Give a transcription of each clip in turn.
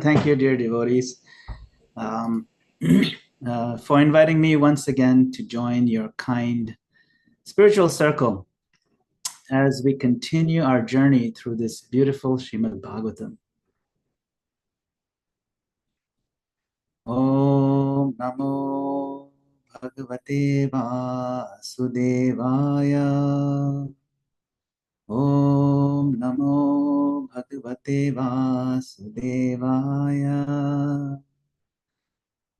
Thank you, dear devotees, for inviting me once again to join your kind spiritual circle as we continue our journey through this beautiful Srimad Bhagavatam. Om Namo Bhagavate Vasudevaya. Om Namo Bhagavate Vasudevaya.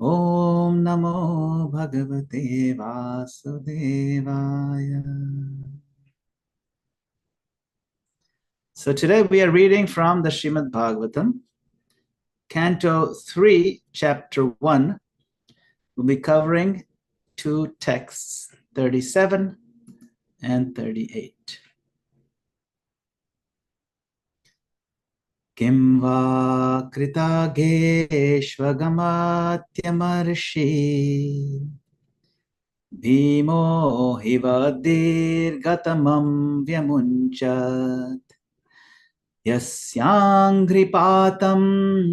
Om Namo Bhagavate Vasudevaya. So today we are reading from the Srimad Bhagavatam, Canto 3, Chapter 1. We'll be covering two texts, 37 and 38. Kim va krita geshvagamatyamarshi Bhimo hivadirgatamam vyamunchat Yasyangripatam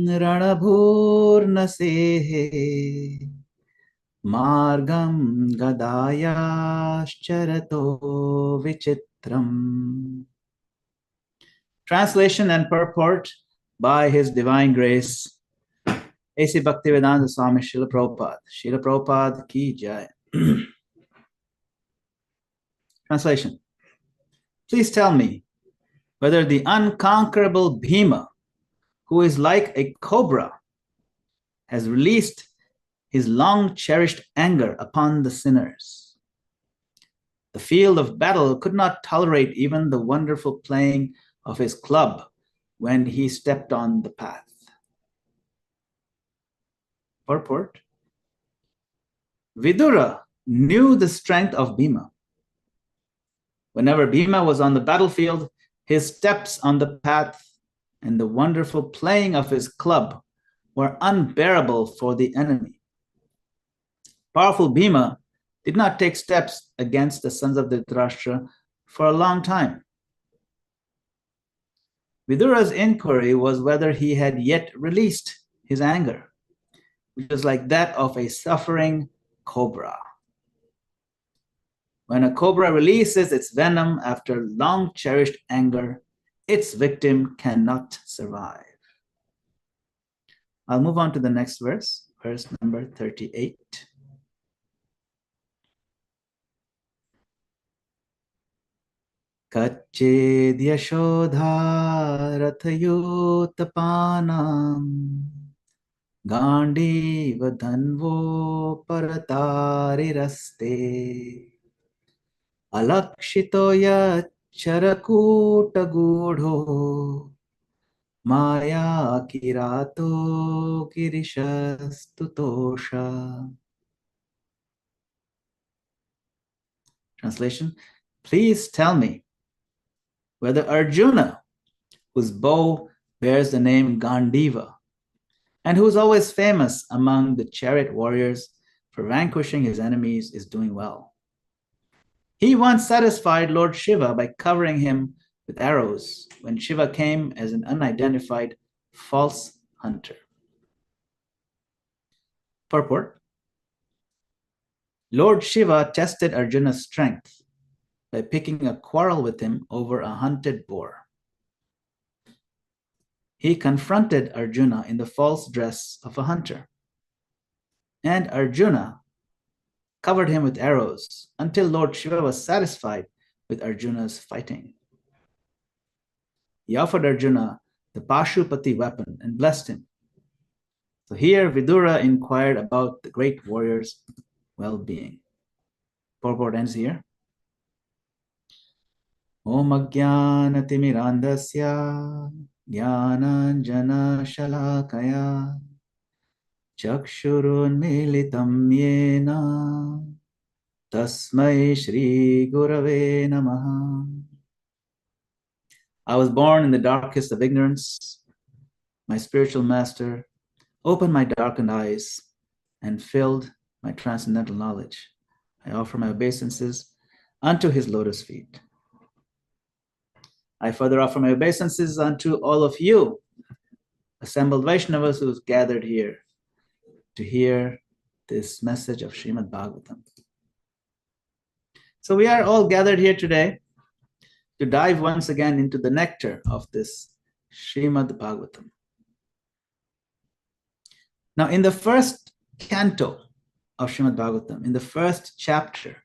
ranabhurnasehe Margam gadayascharato vichitram. Translation and purport by His Divine Grace, A.C. Bhaktivedanta Swami Srila Prabhupada. Srila Prabhupada ki jai. Translation. Please tell me whether the unconquerable Bhima, who is like a cobra, has released his long-cherished anger upon the sinners. The field of battle could not tolerate even the wonderful playing of his club when he stepped on the path. Purport. Vidura knew the strength of Bhima. Whenever Bhima was on the battlefield, his steps on the path and the wonderful playing of his club were unbearable for the enemy. Powerful Bhima did not take steps against the sons of Dhritarashtra for a long time. Vidura's inquiry was whether he had yet released his anger, which was like that of a suffering cobra. When a cobra releases its venom after long-cherished anger, its victim cannot survive. I'll move on to the next verse, verse number 38. Kachched yashodha rathayutapanam Gandiva dhanvo paratariraste Alakshito yacharakuta gudho Maya kirato girishastutosha. Translation. Please tell me whether Arjuna, whose bow bears the name Gandiva, and who is always famous among the chariot warriors for vanquishing his enemies, is doing well. He once satisfied Lord Shiva by covering him with arrows when Shiva came as an unidentified false hunter. Purport. Lord Shiva tested Arjuna's strength by picking a quarrel with him over a hunted boar. He confronted Arjuna in the false dress of a hunter, and Arjuna covered him with arrows until Lord Shiva was satisfied with Arjuna's fighting. He offered Arjuna the Pashupati weapon and blessed him. So here Vidura inquired about the great warrior's well-being. Purport ends here. Om Ajnana-timirandasya Jnananjana Shalakaya Chakshurunmilitam Yena Tasmai Shri Gurave Namaha. I was born in the darkest of ignorance. My spiritual master opened my darkened eyes and filled my transcendental knowledge. I offer my obeisances unto his lotus feet. I further offer my obeisances unto all of you assembled Vaishnavas who's gathered here to hear this message of Srimad Bhagavatam. So we are all gathered here today to dive once again into the nectar of this Srimad Bhagavatam. Now, in the first canto of Srimad Bhagavatam, in the first chapter,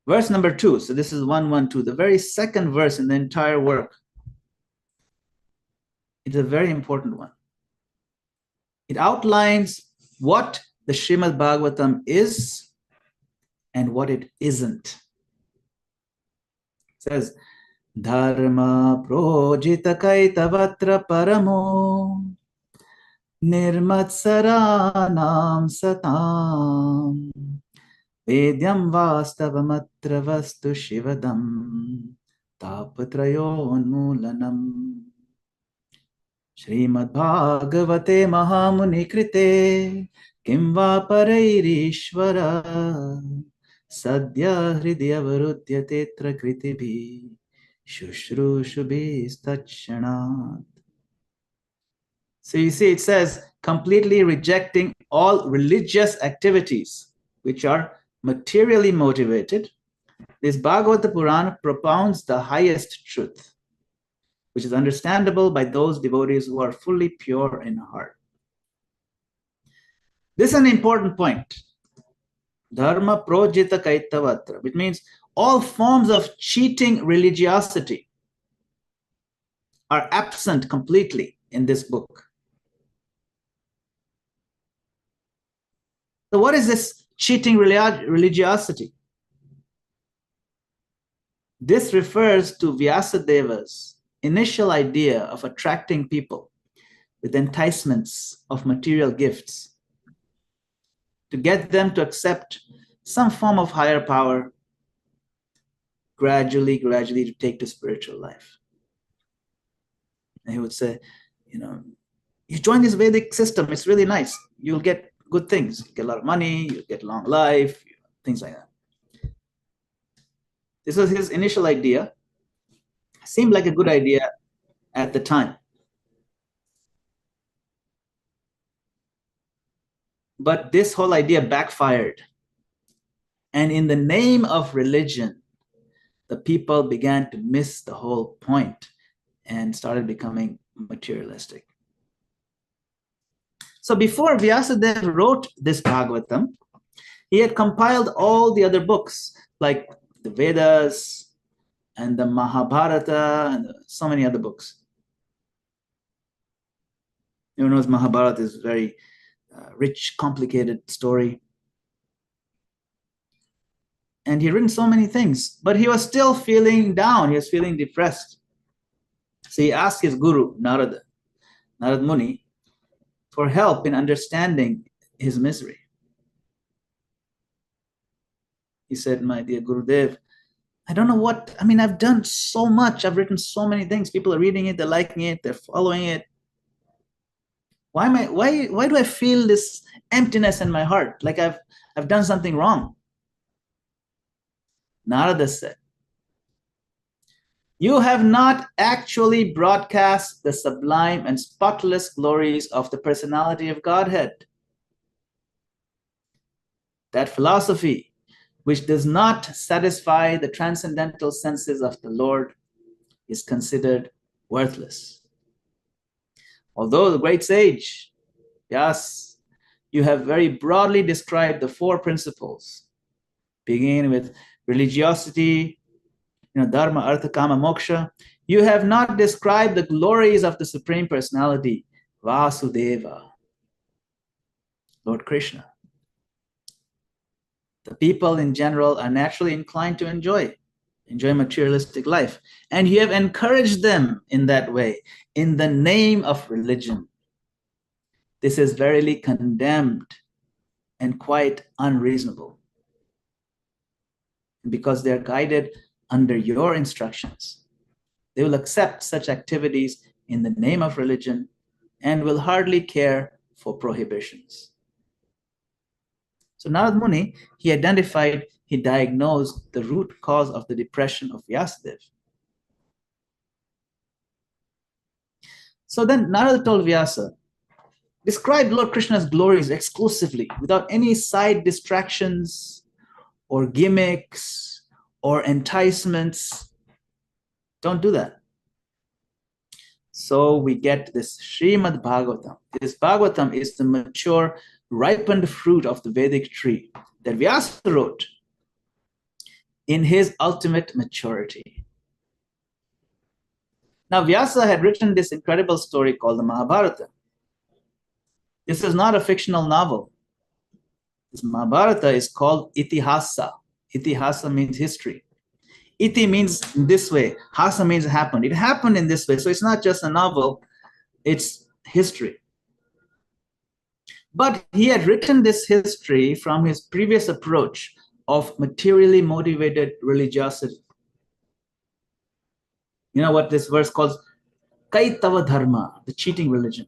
verse number 2, so this is 112, the very second verse in the entire work, it's a very important one. It outlines what the Srimad Bhagavatam is and what it isn't. It says, Dharma projita kaitavatra paramo nirmatsaranam satam vedyam vastavamatra vastu shivadam tapatrayonmulanam Srimad Bhagavate Mahamuni Krite Kim va parairishvara Sadhya hridya varudya tetra kritibi Shushrushubi statshanat. So you see, it says, completely rejecting all religious activities which are materially motivated, this Bhagavata Purana propounds the highest truth, which is understandable by those devotees who are fully pure in heart. This is an important point. Dharma projita kaitavatra, which means all forms of cheating religiosity are absent completely in this book. So what is this cheating religiosity? This refers to Vyasadeva's initial idea of attracting people with enticements of material gifts to get them to accept some form of higher power, gradually to take to spiritual life. And he would say, you join this Vedic system, it's really nice. You'll get good things. You get a lot of money, you'll get long life, things like that. This was his initial idea. Seemed like a good idea at the time. But this whole idea backfired. And in the name of religion, the people began to miss the whole point and started becoming materialistic. So before Vyasadeva wrote this Bhagavatam, he had compiled all the other books like the Vedas and the Mahabharata and so many other books. Everyone knows Mahabharata is a very rich, complicated story. And he had written so many things, but he was still feeling down. He was feeling depressed. So he asked his guru, Narad Muni, for help in understanding his misery. He said, my dear Gurudev, I don't know what, I've done so much. I've written so many things. People are reading it, they're liking it, they're following it. Why do I feel this emptiness in my heart? Like I've done something wrong. Narada said, you have not actually broadcast the sublime and spotless glories of the personality of Godhead. That philosophy, which does not satisfy the transcendental senses of the Lord, is considered worthless. Although the great sage, yes, you have very broadly described the four principles, beginning with religiosity, dharma, artha, kama, moksha. You have not described the glories of the Supreme Personality, Vasudeva, Lord Krishna. The people in general are naturally inclined to enjoy materialistic life. And you have encouraged them in that way, in the name of religion. This is verily condemned and quite unreasonable. Because they are guided under your instructions, they will accept such activities in the name of religion and will hardly care for prohibitions. So Narad Muni, he diagnosed the root cause of the depression of Vyasadeva. So then Narada told Vyasa, describe Lord Krishna's glories exclusively, without any side distractions or gimmicks or enticements. Don't do that. So we get this Srimad Bhagavatam. This Bhagavatam is the mature, ripened fruit of the Vedic tree that Vyasa wrote in his ultimate maturity. Now, Vyasa had written this incredible story called the Mahabharata. This is not a fictional novel. This Mahabharata is called Itihasa. Itihasa means history. Iti means in this way. Hasa means it happened. It happened in this way. So it's not just a novel, it's history. But he had written this history from his previous approach of materially motivated religiosity. You know what this verse calls Kaitava Dharma, the cheating religion.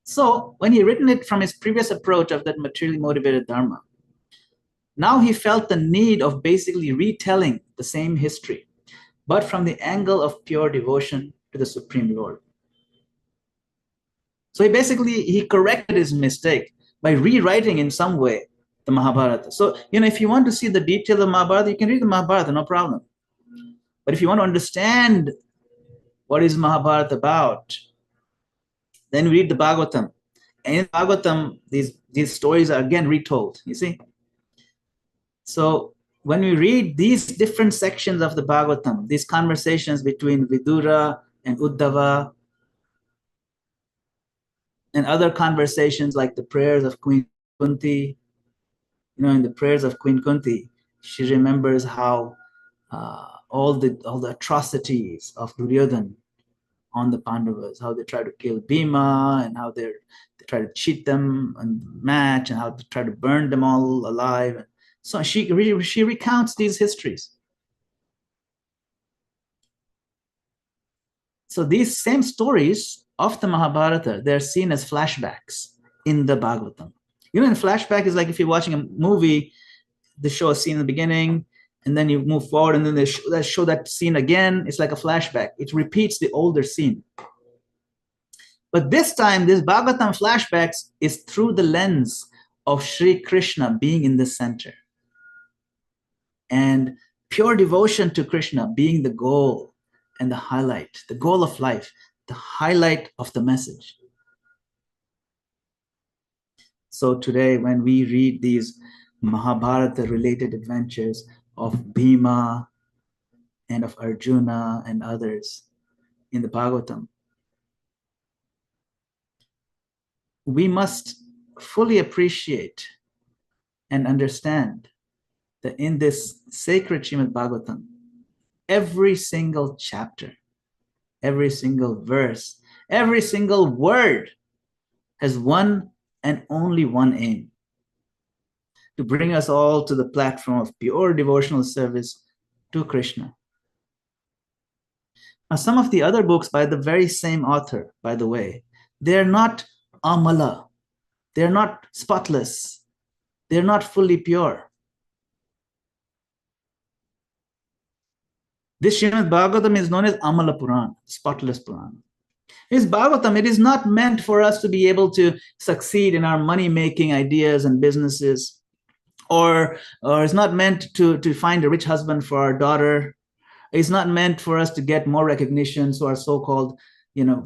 So when he written it from his previous approach of that materially motivated Dharma, now he felt the need of basically retelling the same history, but from the angle of pure devotion to the Supreme Lord. So he corrected his mistake by rewriting in some way the Mahabharata. So, if you want to see the detail of Mahabharata, you can read the Mahabharata, no problem. But if you want to understand what is Mahabharata about, then read the Bhagavatam. And in Bhagavatam, these stories are again retold, you see. So when we read these different sections of the Bhagavatam, these conversations between Vidura and Uddhava, and other conversations like the prayers of Queen Kunti, in the prayers of Queen Kunti, she remembers how all the atrocities of Duryodhana on the Pandavas, how they try to kill Bhima, and how they try to cheat them and match, and how they try to burn them all alive. So she recounts these histories. So these same stories of the Mahabharata, they're seen as flashbacks in the Bhagavatam. In flashback is like if you're watching a movie, they show a scene in the beginning, and then you move forward, and then they show that scene again. It's like a flashback. It repeats the older scene. But this time, this Bhagavatam flashbacks is through the lens of Sri Krishna being in the center, and pure devotion to Krishna being the goal and the highlight, the goal of life, the highlight of the message. So today, when we read these Mahabharata-related adventures of Bhima and of Arjuna and others in the Bhagavatam, we must fully appreciate and understand that in this sacred Srimad Bhagavatam, every single chapter, every single verse, every single word has one and only one aim: to bring us all to the platform of pure devotional service to Krishna. Now, some of the other books by the very same author, by the way, they're not amala, they're not spotless, they're not fully pure. This Srimad Bhagavatam is known as Amala Puran, spotless Puran. This Bhagavatam, it is not meant for us to be able to succeed in our money-making ideas and businesses, or it's not meant to find a rich husband for our daughter. It's not meant for us to get more recognition, so our so-called,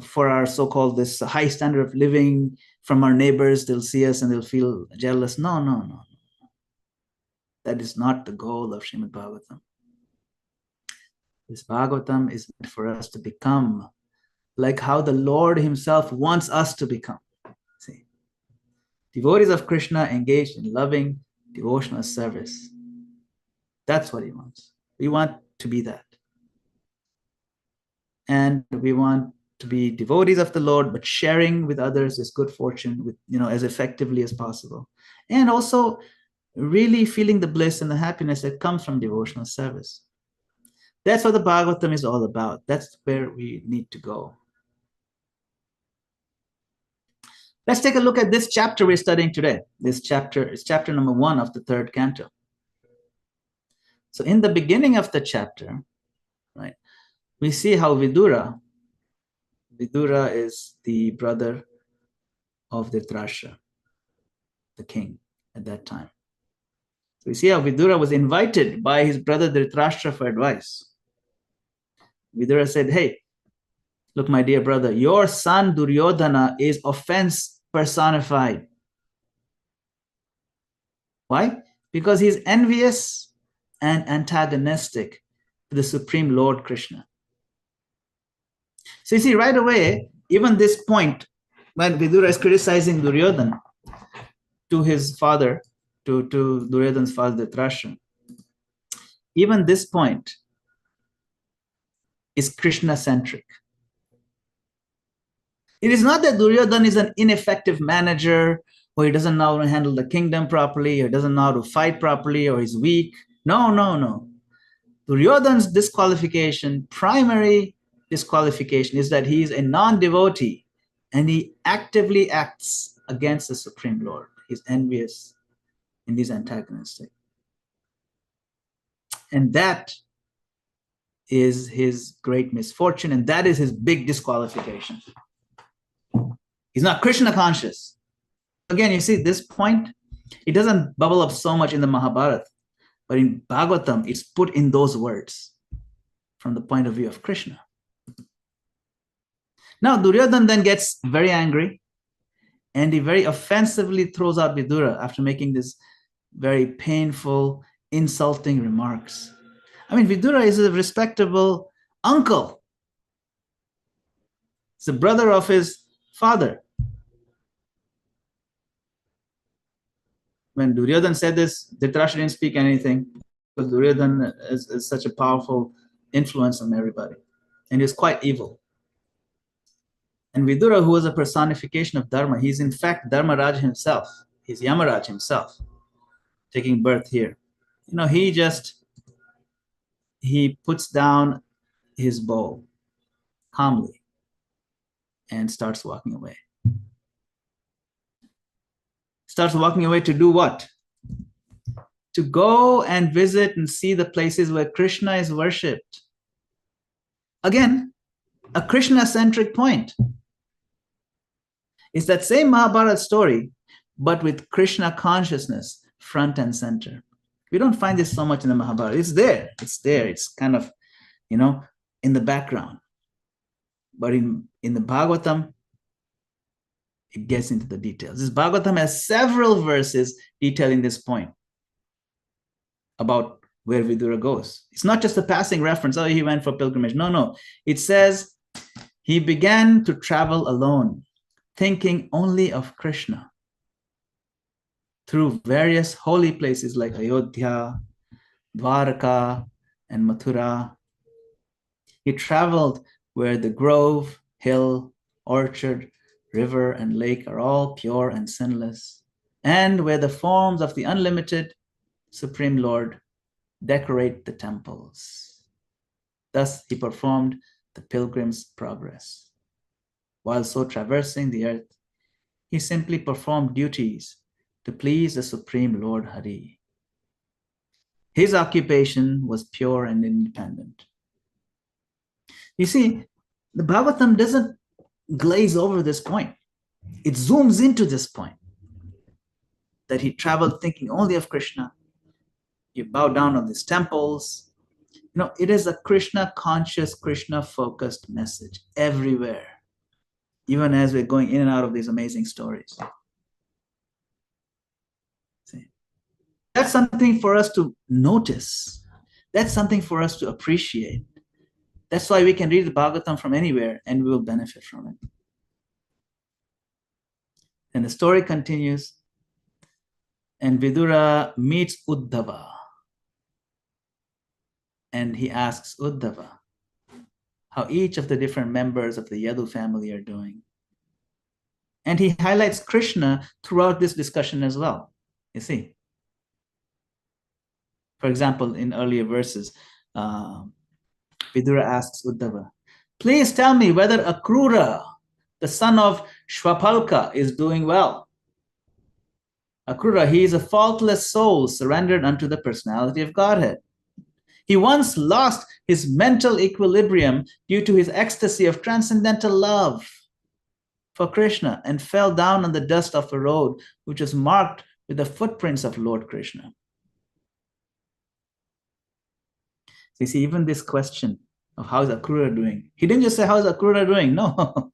for our so-called this high standard of living from our neighbors. They'll see us and they'll feel jealous. No. That is not the goal of Srimad Bhagavatam. This Bhagavatam is meant for us to become like how the Lord himself wants us to become. See, devotees of Krishna engaged in loving devotional service. That's what he wants. We want to be that. And we want to be devotees of the Lord, but sharing with others this good fortune with, as effectively as possible. And also really feeling the bliss and the happiness that comes from devotional service. That's what the Bhagavatam is all about. That's where we need to go. Let's take a look at this chapter we're studying today. This chapter is chapter number 1 of the 3rd canto. So in the beginning of the chapter, right, we see how Vidura Vidura is the brother of Dhritarashtra, the king at that time. So we see how Vidura was invited by his brother Dhritarashtra for advice. Vidura said, hey, look, my dear brother, your son Duryodhana is offense personified. Why? Because he's envious and antagonistic to the Supreme Lord Krishna. So you see, right away, even this point, when Vidura is criticizing Duryodhana to his father, to Duryodhana's father Dhritarashtra, even this point is Krishna-centric. It is not that Duryodhana is an ineffective manager, or he doesn't know how to handle the kingdom properly, or doesn't know how to fight properly, or he's weak. No. Duryodhana's disqualification, primary disqualification, is that he is a non-devotee and he actively acts against the Supreme Lord. He's envious and he's antagonistic. And that is his great misfortune, and that is his big disqualification. He's not Krishna conscious. Again, you see this point, it doesn't bubble up so much in the Mahabharata, but in Bhagavatam, it's put in those words from the point of view of Krishna. Now, Duryodhana then gets very angry, and he very offensively throws out Vidura after making this very painful, insulting remarks. I mean, Vidura is a respectable uncle. He's the brother of his father. When Duryodhana said this, Dhritarashtra didn't speak anything, because Duryodhana is such a powerful influence on everybody, and he was quite evil. And Vidura, who was a personification of Dharma, he's in fact Dharmaraj himself. He's Yamaraj himself, taking birth here. You know, he puts down his bow calmly and starts walking away. Starts walking away to do what? To go and visit and see the places where Krishna is worshipped. Again, a Krishna-centric point. It's that same Mahabharata story, but with Krishna consciousness front and center. We don't find this so much in the Mahabharata. It's there. It's kind of, you know, in the background. But in the Bhagavatam, it gets into the details. This Bhagavatam has several verses detailing this point about where Vidura goes. It's not just a passing reference, oh, he went for pilgrimage. No. It says he began to travel alone, thinking only of Krishna, through various holy places like Ayodhya, Dwarka, and Mathura. He traveled where the grove, hill, orchard, river, and lake are all pure and sinless, and where the forms of the unlimited Supreme Lord decorate the temples. Thus he performed the pilgrim's progress. While so traversing the earth, he simply performed duties to please the Supreme Lord Hari. His occupation was pure and independent. You see, the Bhagavatam doesn't glaze over this point. It zooms into this point, that he traveled thinking only of Krishna. You bow down on these temples. You know, it is a Krishna conscious, Krishna focused message everywhere, even as we're going in and out of these amazing stories. See? That's something for us to notice. That's something for us to appreciate. That's why we can read the Bhagavatam from anywhere and we will benefit from it. And the story continues, and Vidura meets Uddhava. And he asks Uddhava how each of the different members of the Yadu family are doing. And he highlights Krishna throughout this discussion as well, you see. For example, in earlier verses, Vidura asks Uddhava, please tell me whether Akrura, the son of Shvapalka, is doing well. Akrura, he is a faultless soul surrendered unto the personality of Godhead. He once lost his mental equilibrium due to his ecstasy of transcendental love for Krishna and fell down on the dust of a road which was marked with the footprints of Lord Krishna. So you see, even this question of how is Akrura doing, he didn't just say, how is Akrura doing? No.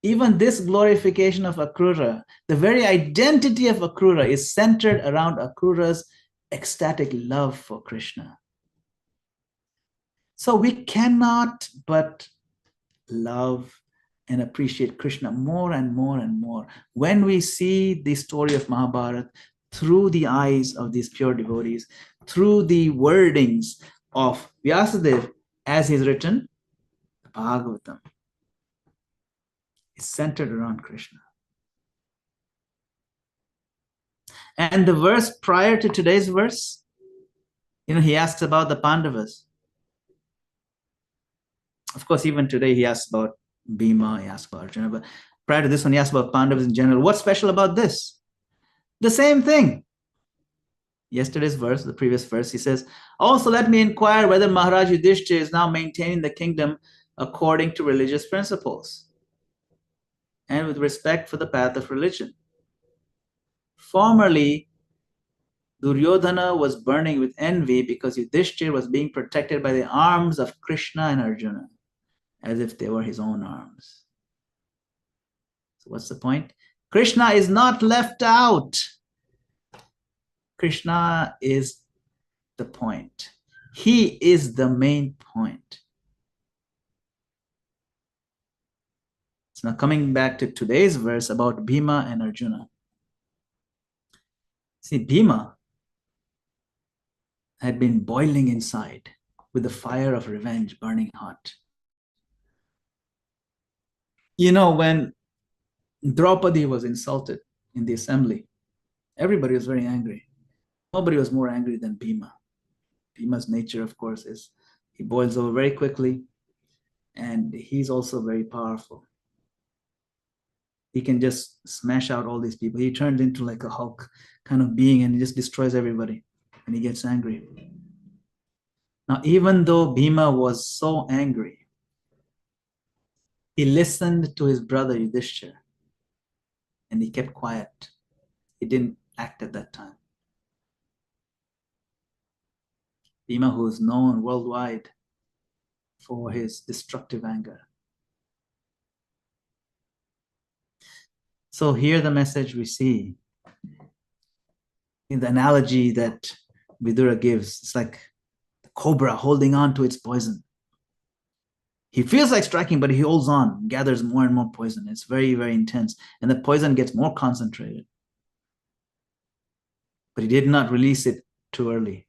Even this glorification of Akrura, the very identity of Akrura is centered around Akrura's ecstatic love for Krishna. So we cannot but love and appreciate Krishna more and more and more when we see the story of Mahabharata through the eyes of these pure devotees, through the wordings of Vyasadeva, as he's written, the Bhagavatam is centered around Krishna. And the verse prior to today's verse, he asks about the Pandavas. Of course, even today he asks about Bhima, he asks about Arjuna, but prior to this one, he asks about Pandavas in general. What's special about this? The same thing. Yesterday's verse, the previous verse, he says, also let me inquire whether Maharaj Yudhishthira is now maintaining the kingdom according to religious principles and with respect for the path of religion. Formerly, Duryodhana was burning with envy because Yudhishthira was being protected by the arms of Krishna and Arjuna, as if they were his own arms. So what's the point? Krishna is not left out. Krishna is the point. He is the main point. So now coming back to today's verse about Bhima and Arjuna. See, Bhima had been boiling inside with the fire of revenge burning hot. When Draupadi was insulted in the assembly, everybody was very angry. Nobody was more angry than Bhima. Bhima's nature, of course, is he boils over very quickly, and he's also very powerful. He can just smash out all these people. He turns into like a Hulk kind of being, and he just destroys everybody, and he gets angry. Now, even though Bhima was so angry, he listened to his brother Yudhishthira, and he kept quiet. He didn't act at that time. Bhima, who is known worldwide for his destructive anger. So here the message we see in the analogy that Vidura gives, it's like the cobra holding on to its poison. He feels like striking, but he holds on, gathers more and more poison. It's very, very intense. And the poison gets more concentrated. But he did not release it too early.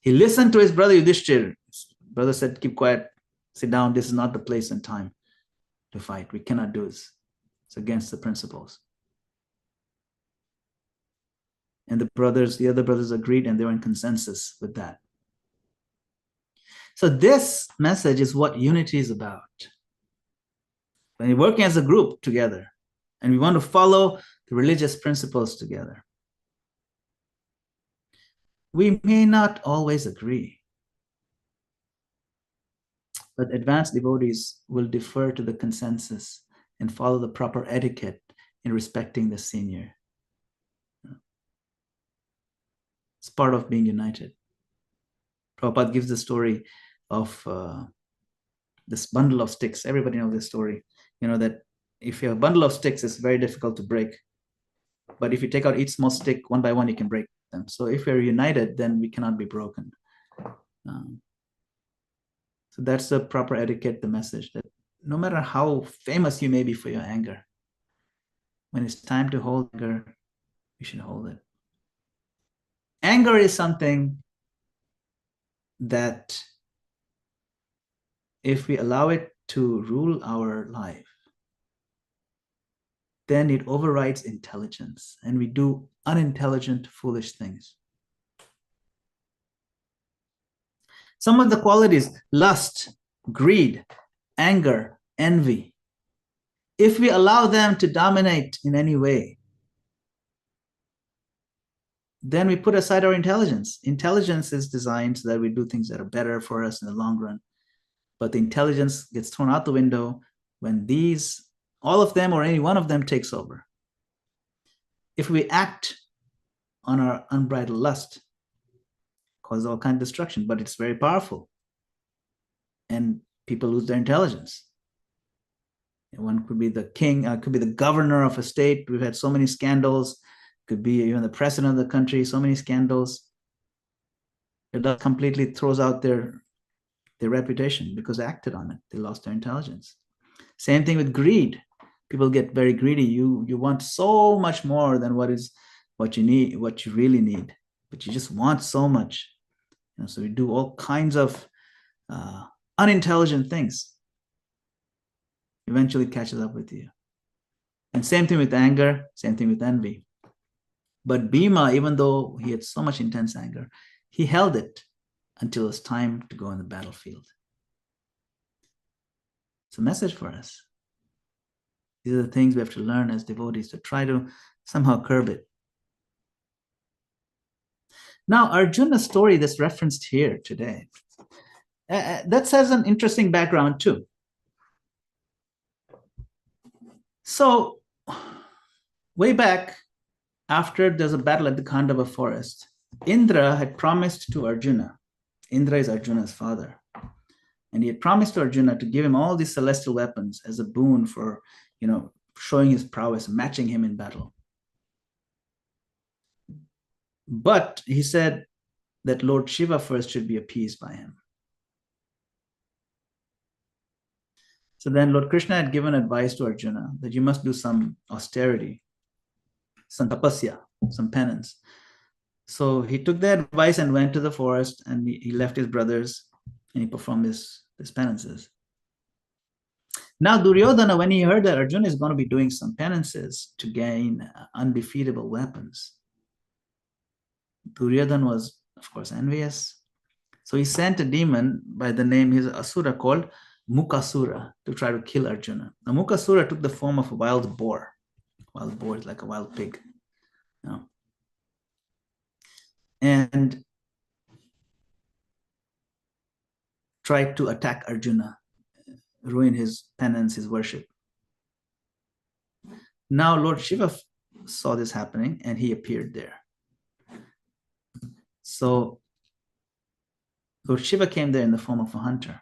He listened to his brother Yudhishthira. His brother said, keep quiet, sit down. This is not the place and time to fight. We cannot do this. It's against the principles. And the other brothers agreed, and they were in consensus with that. So this message is what unity is about. When we're working as a group together, and we want to follow the religious principles together, we may not always agree, but advanced devotees will defer to the consensus and follow the proper etiquette in respecting the senior. It's part of being united. Prabhupada gives the story of this bundle of sticks. Everybody knows this story. That if you have a bundle of sticks, it's very difficult to break. But if you take out each small stick one by one, you can break them. So if we're united, then we cannot be broken. So that's the proper etiquette, the message that no matter how famous you may be for your anger, when it's time to hold anger, we should hold it. Anger is something that if we allow it to rule our life, then it overrides intelligence and we do unintelligent, foolish things. Some of the qualities, lust, greed, anger, envy, if we allow them to dominate in any way, then we put aside our intelligence. Intelligence is designed so that we do things that are better for us in the long run. But the intelligence gets thrown out the window when all of them or any one of them takes over. If we act on our unbridled lust, cause all kinds of destruction, but it's very powerful. And people lose their intelligence. One could be the king, could be the governor of a state. We've had so many scandals. Could be even the president of the country, so many scandals. It completely throws out their reputation because they acted on it. They lost their intelligence. Same thing with greed. People get very greedy. You want so much more than what you need, what you really need, but you just want so much. So you do all kinds of unintelligent things. Eventually catches up with you. And same thing with anger, same thing with envy. But Bhima, even though he had so much intense anger, he held it until it was time to go on the battlefield. It's a message for us. These are the things we have to learn as devotees to try to somehow curb it. Now, Arjuna's story that's referenced here today, that has an interesting background too. So, way back, after there's a battle at the Khandava forest, Indra had promised to Arjuna. Indra is Arjuna's father. And he had promised to Arjuna to give him all these celestial weapons as a boon for, showing his prowess, matching him in battle. But he said that Lord Shiva first should be appeased by him. So then Lord Krishna had given advice to Arjuna that you must do some austerity, some tapasya, some penance. So he took their advice and went to the forest, and he left his brothers and he performed his penances. Now Duryodhana, when he heard that Arjuna is going to be doing some penances to gain undefeatable weapons, Duryodhana was, of course, envious. So he sent a demon by the name, he's an asura called Mukasura, to try to kill Arjuna. Now Mukasura took the form of a wild boar. Wild boar is like a wild pig. And tried to attack Arjuna, ruin his penance, his worship. Now Lord Shiva saw this happening and he appeared there. So Lord Shiva came there in the form of a hunter.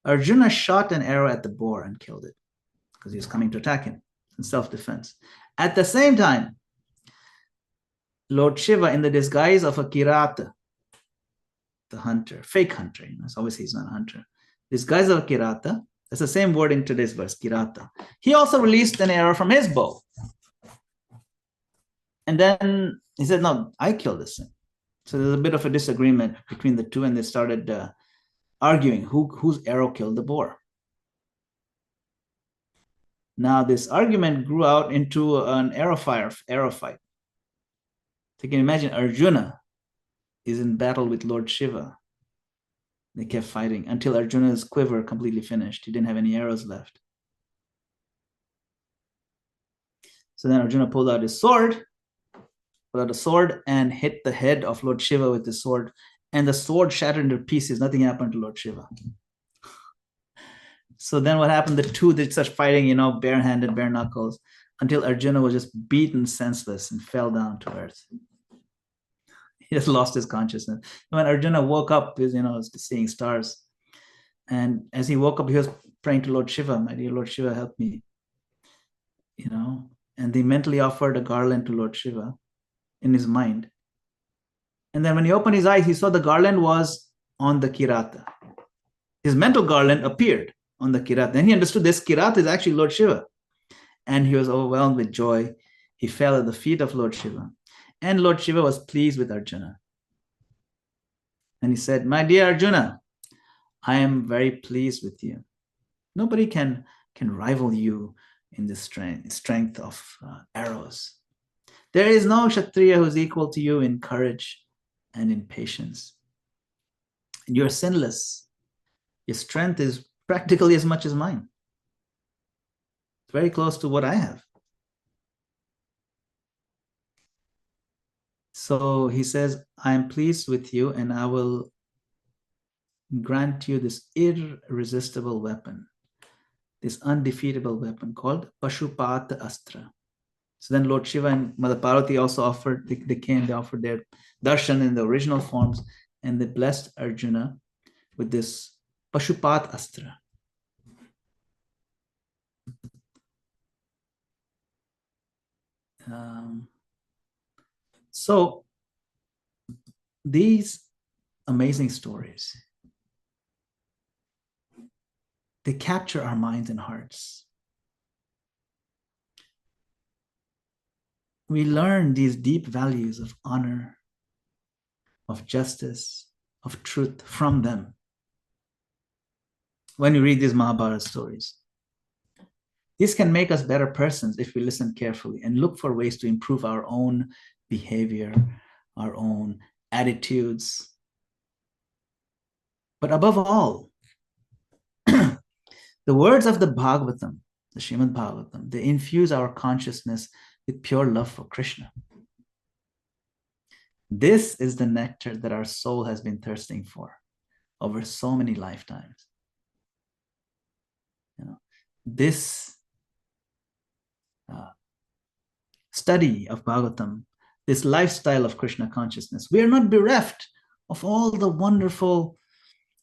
Arjuna shot an arrow at the boar and killed it because he was coming to attack him in self-defense. At the same time, Lord Shiva, in the disguise of a kirata, the hunter, fake hunter, so obviously he's not a hunter, disguise of a kirata, that's the same word in today's verse, kirata. He also released an arrow from his bow. And then he said, no, I killed this thing. So there's a bit of a disagreement between the two, and they started arguing whose arrow killed the boar. Now this argument grew out into an arrow fight. So you can imagine Arjuna is in battle with Lord Shiva. They kept fighting until Arjuna's quiver completely finished. He didn't have any arrows left. So then Arjuna pulled out his sword, and hit the head of Lord Shiva with the sword. And the sword shattered into pieces. Nothing happened to Lord Shiva. So then what happened? The two, they started fighting, barehanded, bare knuckles, until Arjuna was just beaten senseless and fell down to earth. He just lost his consciousness. And when Arjuna woke up, he was seeing stars. And as he woke up, he was praying to Lord Shiva, my dear Lord Shiva, help me. And he mentally offered a garland to Lord Shiva in his mind. And then when he opened his eyes, he saw the garland was on the kirata. His mental garland appeared on the kirata. Then he understood this kirata is actually Lord Shiva. And he was overwhelmed with joy. He fell at the feet of Lord Shiva. And Lord Shiva was pleased with Arjuna. And he said, my dear Arjuna, I am very pleased with you. Nobody can rival you in the strength of arrows. There is no Kshatriya who is equal to you in courage and in patience. You're sinless. Your strength is practically as much as mine. It's very close to what I have. So he says, I am pleased with you and I will grant you this irresistible weapon, this undefeatable weapon called Pashupata Astra. So then Lord Shiva and Mother Parvati also offered, they offered their darshan in the original forms, and they blessed Arjuna with this Pashupat Astra. So these amazing stories, they capture our minds and hearts. We learn these deep values of honor, of justice, of truth from them when we read these Mahabharata stories. This can make us better persons if we listen carefully and look for ways to improve our own behavior, our own attitudes. But above all, the words of the Bhagavatam, the Srimad Bhagavatam, they infuse our consciousness with pure love for Krishna. This is the nectar that our soul has been thirsting for over so many lifetimes. This study of Bhagavatam, this lifestyle of Krishna consciousness, we are not bereft of all the wonderful,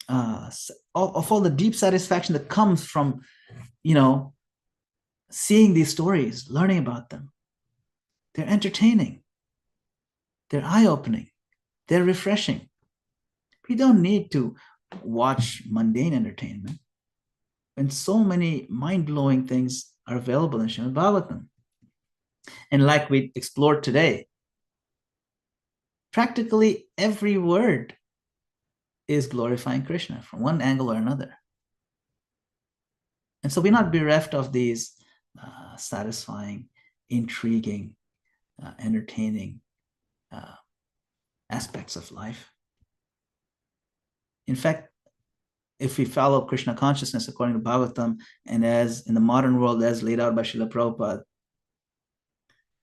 of all the deep satisfaction that comes from, seeing these stories, learning about them. They're entertaining. They're eye-opening. They're refreshing. We don't need to watch mundane entertainment when so many mind-blowing things are available in Srimad Bhagavatam. And like we explored today, practically every word is glorifying Krishna from one angle or another. And so we're not bereft of these satisfying, intriguing, entertaining aspects of life. In fact, if we follow Krishna consciousness according to Bhagavatam and as in the modern world as laid out by Srila Prabhupada,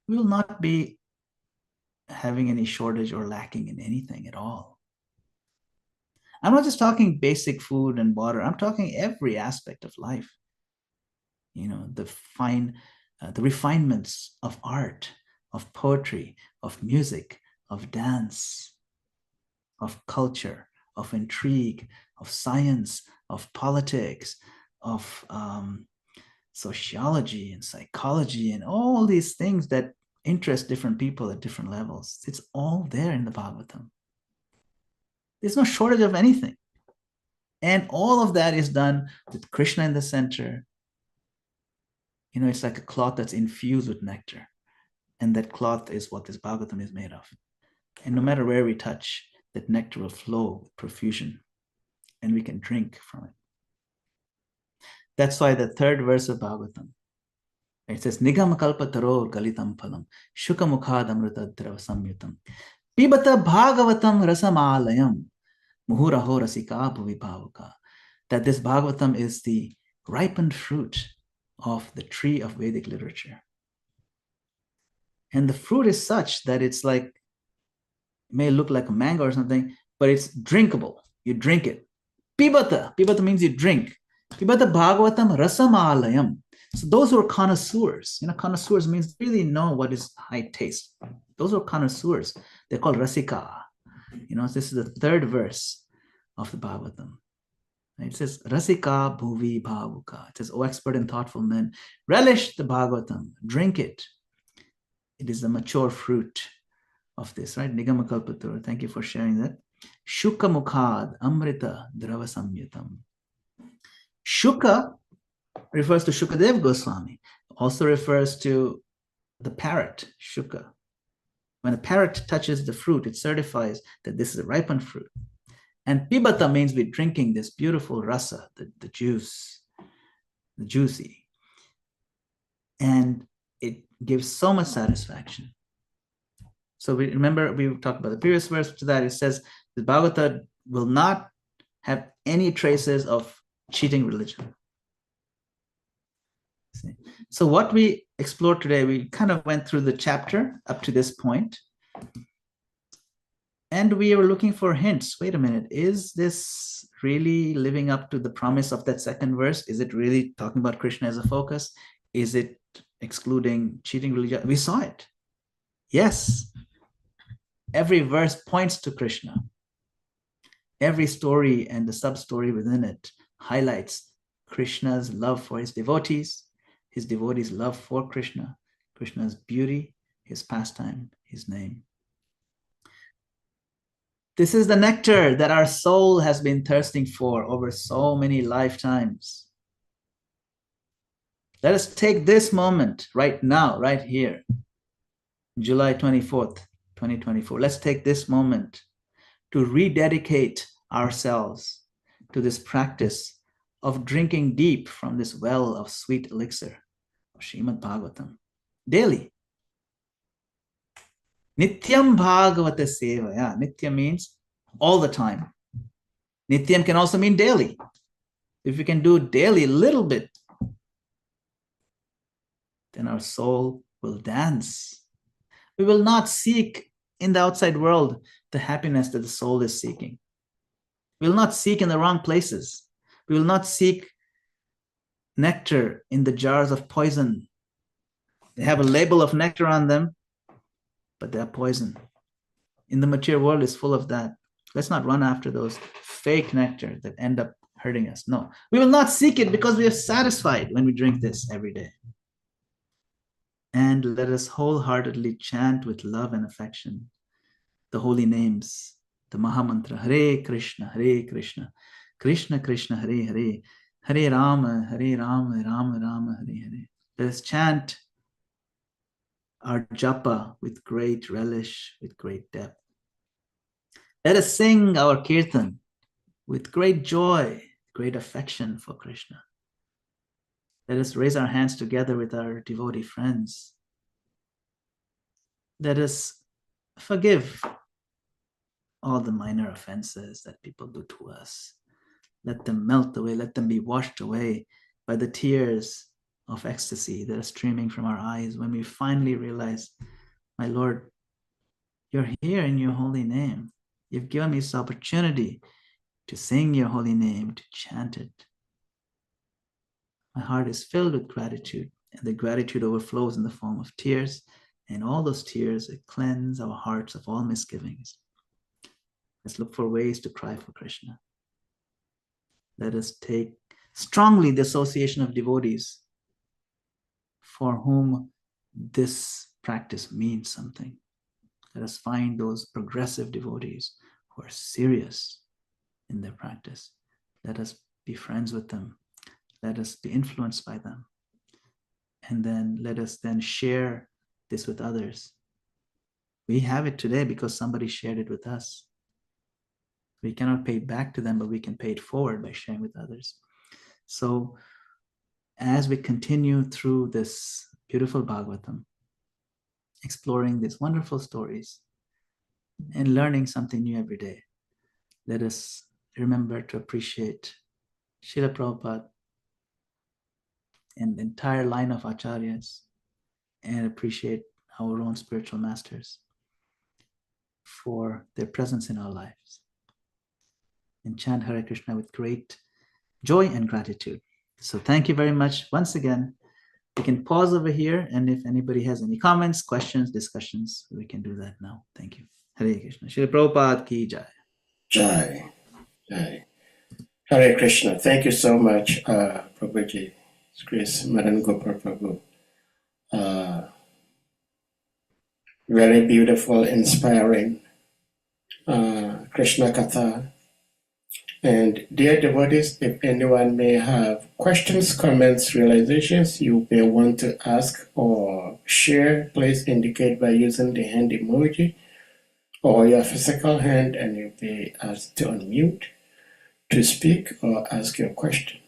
we will not be having any shortage or lacking in anything at all. I'm not just talking basic food and water. I'm talking every aspect of life. The refinements of art, of poetry, of music, of dance, of culture, of intrigue, of science, of politics, of sociology and psychology, and all these things that interest different people at different levels. It's all there in the Bhagavatam. There's no shortage of anything. And all of that is done with Krishna in the center. It's like a cloth that's infused with nectar. And that cloth is what this Bhagavatam is made of. And no matter where we touch, that nectar will flow with profusion. And we can drink from it. That's why the third verse of Bhagavatam, it says, Nigam kalpa taror galitam phalam, shuka mukhad amrita drava samyutam, pibata bhagavatam rasamalayam, muhuraho rasika bhuvi bhavuka. That this Bhagavatam is the ripened fruit of the tree of Vedic literature. And the fruit is such that it's like, it may look like a mango or something, but it's drinkable. You drink it. Pibata means you drink. Pibata Bhagavatam rasamalayam. So those who are connoisseurs, connoisseurs means really know what is high taste. Those who are connoisseurs, they're called rasika. This is the third verse of the Bhagavatam. It says, Rasika bhuvi bhavuka. It says, O expert and thoughtful men, relish the Bhagavatam, drink it. It is the mature fruit of this, right? Nigamakalpatur. Thank you for sharing that. Shuka mukhad amrita drava samyutam. Shuka refers to Shukadev Goswami, also refers to the parrot, Shuka. When a parrot touches the fruit, it certifies that this is a ripened fruit. And pibata means we're drinking this beautiful rasa, the juice, the juicy. And it gives so much satisfaction. So we talked about the previous verse to that. It says the Bhagavata will not have any traces of cheating religion. So what we explored today, we kind of went through the chapter up to this point. And we were looking for hints. Wait a minute, is this really living up to the promise of that second verse? Is it really talking about Krishna as a focus? Is it excluding cheating religion? We saw it. Yes. Every verse points to Krishna. Every story and the sub-story within it highlights Krishna's love for his devotees love for Krishna, Krishna's beauty, his pastime, his name. This is the nectar that our soul has been thirsting for over so many lifetimes. Let us take this moment right now, right here, July 24th, 2024. Let's take this moment to rededicate ourselves to this practice of drinking deep from this well of sweet elixir of Srimad Bhagavatam daily. Nityam Bhagavata Sevaya. Nitya means all the time. Nityam can also mean daily. If we can do daily a little bit, then our soul will dance. We will not seek in the outside world the happiness that the soul is seeking. We will not seek in the wrong places. We will not seek nectar in the jars of poison. They have a label of nectar on them, but they are poison. In the material world is full of that. Let's not run after those fake nectar that end up hurting us. No, we will not seek it because we are satisfied when we drink this every day. And let us wholeheartedly chant with love and affection the holy names, the Mahamantra, Hare Krishna, Krishna Krishna, Hare Hare, Hare Rama, Rama Rama, Hare Hare. Let us chant our japa with great relish, with great depth. Let us sing our kirtan with great joy, great affection for Krishna. Let us raise our hands together with our devotee friends. Let us forgive all the minor offenses that people do to us. Let them melt away, let them be washed away by the tears of ecstasy that are streaming from our eyes when we finally realize, my Lord, you're here in your holy name. You've given me this opportunity to sing your holy name, to chant it. My heart is filled with gratitude, and the gratitude overflows in the form of tears, and all those tears cleanse our hearts of all misgivings. Let's look for ways to cry for Krishna. Let us take strongly the association of devotees for whom this practice means something. Let us find those progressive devotees who are serious in their practice. Let us be friends with them. Let us be influenced by them. And then let us then share this with others. We have it today because somebody shared it with us. We cannot pay it back to them, but we can pay it forward by sharing with others. So as we continue through this beautiful Bhagavatam, exploring these wonderful stories and learning something new every day, let us remember to appreciate Srila Prabhupada and the entire line of acharyas, and appreciate our own spiritual masters for their presence in our lives. And chant Hare Krishna with great joy and gratitude. So thank you very much once again. We can pause over here, and if anybody has any comments, questions, discussions, we can do that now. Thank you. Hare Krishna. Srila Prabhupada ki jai. Jai. Jai. Hare Krishna. Thank you so much, Prabhuji. His Grace Madana-gopāla Prabhu. Very beautiful, inspiring Krishna Katha. And dear devotees, if anyone may have questions, comments, realizations you may want to ask or share, please indicate by using the hand emoji or your physical hand, and you'll be asked to unmute to speak or ask your question.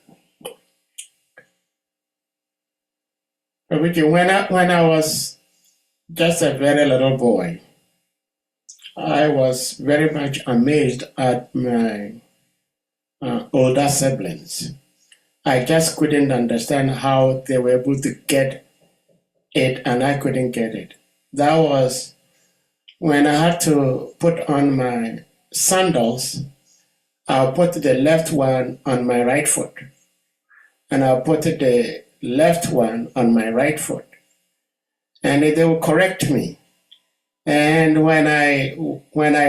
When I was just a very little boy, I was very much amazed at my older siblings. I just couldn't understand how they were able to get it and I couldn't get it. That was when I had to put on my sandals, I'll put the left one on my right foot, and I'll put the left one on my right foot, and they will correct me. And when I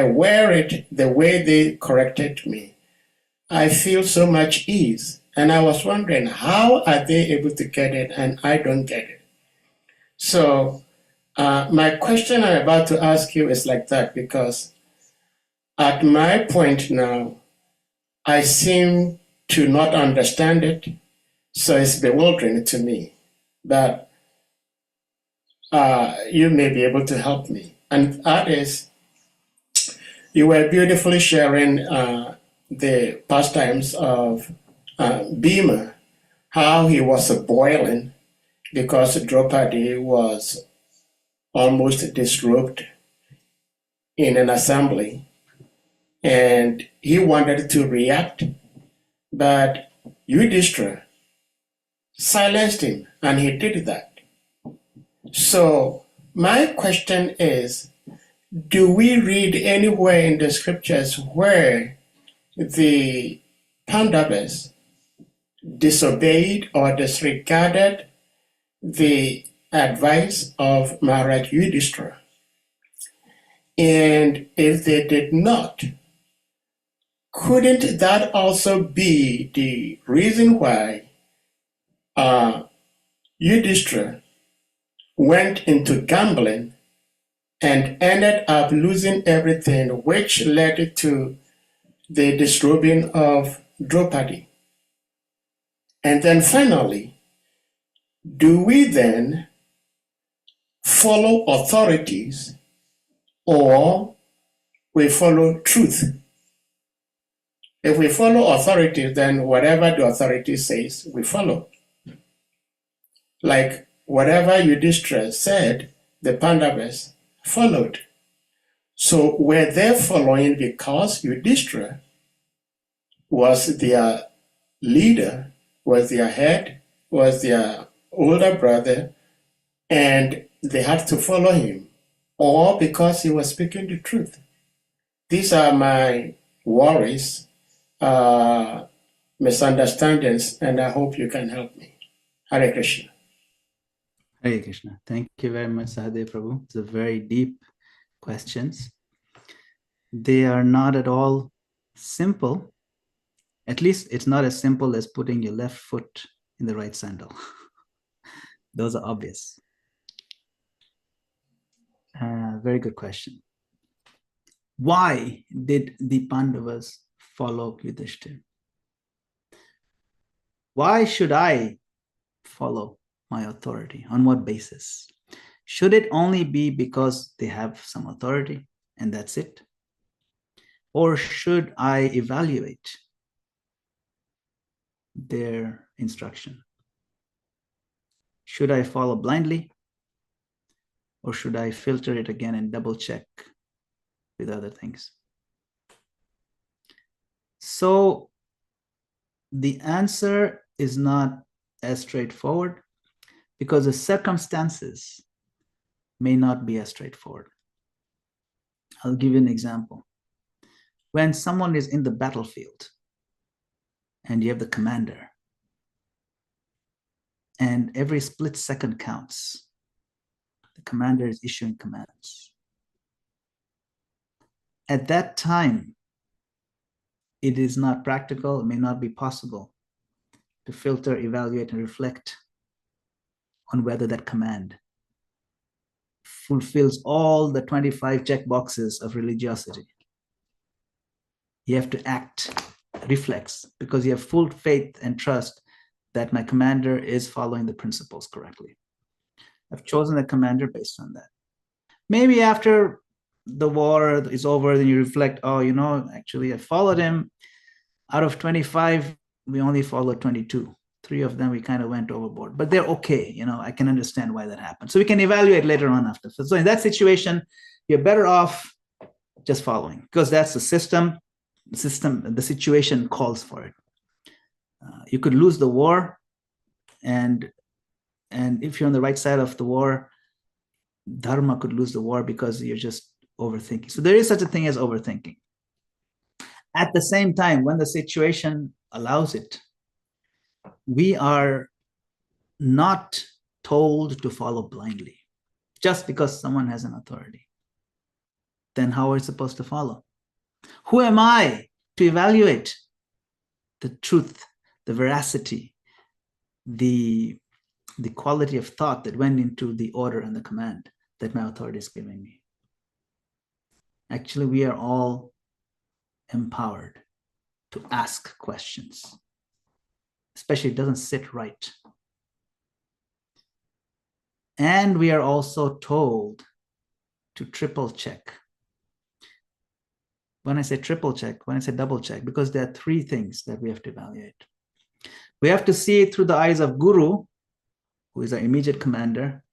wear it the way they corrected me, I feel so much ease. And I was wondering, how are they able to get it and I don't get it? So my question I'm about to ask you is like that, because at my point now, I seem to not understand it. So it's bewildering to me. But you may be able to help me. And that is, you were beautifully sharing the pastimes of Bhima, how he was boiling because Draupadi was almost disrobed in an assembly, and he wanted to react, but Yudhishthira silenced him, and he did that. So my question is, do we read anywhere in the scriptures where the Pandavas disobeyed or disregarded the advice of Maharaj Yudhishthira? And if they did not, couldn't that also be the reason why Yudhishthira went into gambling and ended up losing everything, which led to the disrobing of Draupadi? And then finally, do we then follow authorities or we follow truth? If we follow authorities, then whatever the authority says, we follow. Like whatever Yudhishthira said, the Pandavas followed. So were they following because Yudhishthira was their leader, was their head, was their older brother, and they had to follow him, or because he was speaking the truth? These are my worries, misunderstandings, and I hope you can help me. Hare Krishna. Hare Krishna. Thank you very much, Sahadev Prabhu. It's a very deep questions. They are not at all simple. At least it's not as simple as putting your left foot in the right sandal. Those are obvious. Very good question. Why did the Pandavas follow Yudhishthira? Why should I follow my authority? On what basis? Should it only be because they have some authority and that's it? Or should I evaluate their instruction? Should I follow blindly? Or should I filter it again and double check with other things? So the answer is not as straightforward because the circumstances may not be as straightforward. I'll give you an example. When someone is in the battlefield and you have the commander, and every split second counts, the commander is issuing commands. At that time, it is not practical, it may not be possible to filter, evaluate, and reflect on whether that command fulfills all the 25 check boxes of religiosity. You have to act, reflex, because you have full faith and trust that my commander is following the principles correctly. I've chosen a commander based on that. Maybe after the war is over, then you reflect, oh, you know, actually I followed him. Out of 25, we only followed 22. 3 of them, we kind of went overboard, but they're okay. You know, I can understand why that happened. So we can evaluate later on after. So in that situation, you're better off just following because that's the system, the situation calls for it. You could lose the war, and if you're on the right side of the war, dharma could lose the war because you're just overthinking. So there is such a thing as overthinking. At the same time, when the situation allows it, we are not told to follow blindly just because someone has an authority. Then how are we supposed to follow? Who am I to evaluate the truth, the veracity, the quality of thought that went into the order and the command that my authority is giving me? Actually, we are all empowered to ask questions, especially if it doesn't sit right. And we are also told to triple check. When I say triple check, when I say double check, because there are three things that we have to evaluate. We have to see it through the eyes of Guru, who is our immediate commander,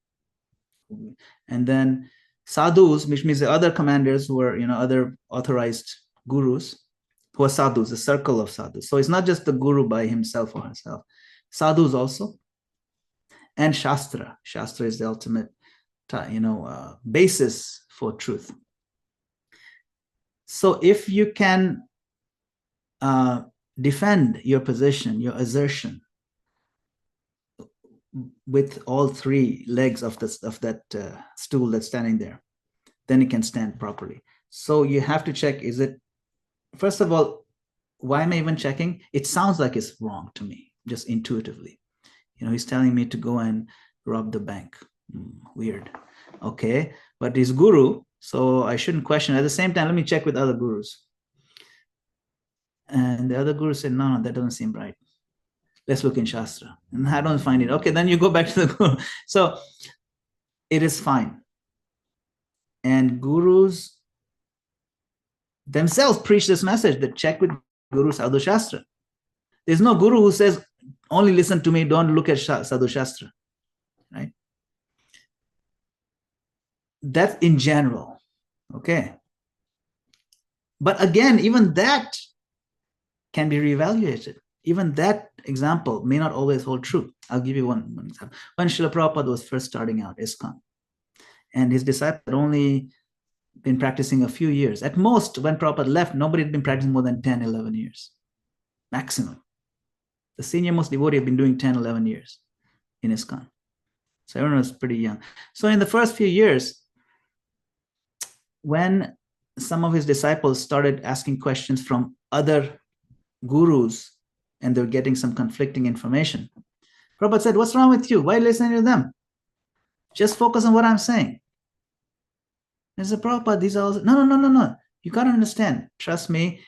and then sadhus, which means the other commanders who are, other authorized gurus, who are sadhus, the circle of sadhus. So it's not just the guru by himself or herself, sadhus also, and Shastra. Shastra is the ultimate, basis for truth. So if you can defend your position, your assertion, with all three legs of that stool that's standing there, then it can stand properly. So you have to check, is it, first of all, why am I even checking? It sounds like it's wrong to me, just intuitively. He's telling me to go and rob the bank. Weird. Okay, but he's guru, so I shouldn't question. At the same time, let me check with other gurus. And the other guru said, no, that doesn't seem right. Let's look in Shastra. And I don't find it. Okay, then you go back to the guru. So it is fine. And gurus themselves preach this message that check with Guru Sadhu Shastra. There's no guru who says, only listen to me, don't look at Sadhu Shastra, right? That's in general, okay? But again, even that can be reevaluated. Even that example may not always hold true. I'll give you one example. When Srila Prabhupada was first starting out, ISKCON, and his disciples had only been practicing a few years. At most, when Prabhupada left, nobody had been practicing more than 10, 11 years, maximum. The senior most devotee had been doing 10, 11 years in ISKCON. So everyone was pretty young. So in the first few years, when some of his disciples started asking questions from other gurus and they're getting some conflicting information, Prabhupada said, what's wrong with you? Why listen to them? Just focus on what I'm saying. And said, Prabhupada, these are all... No. You got to understand. Trust me,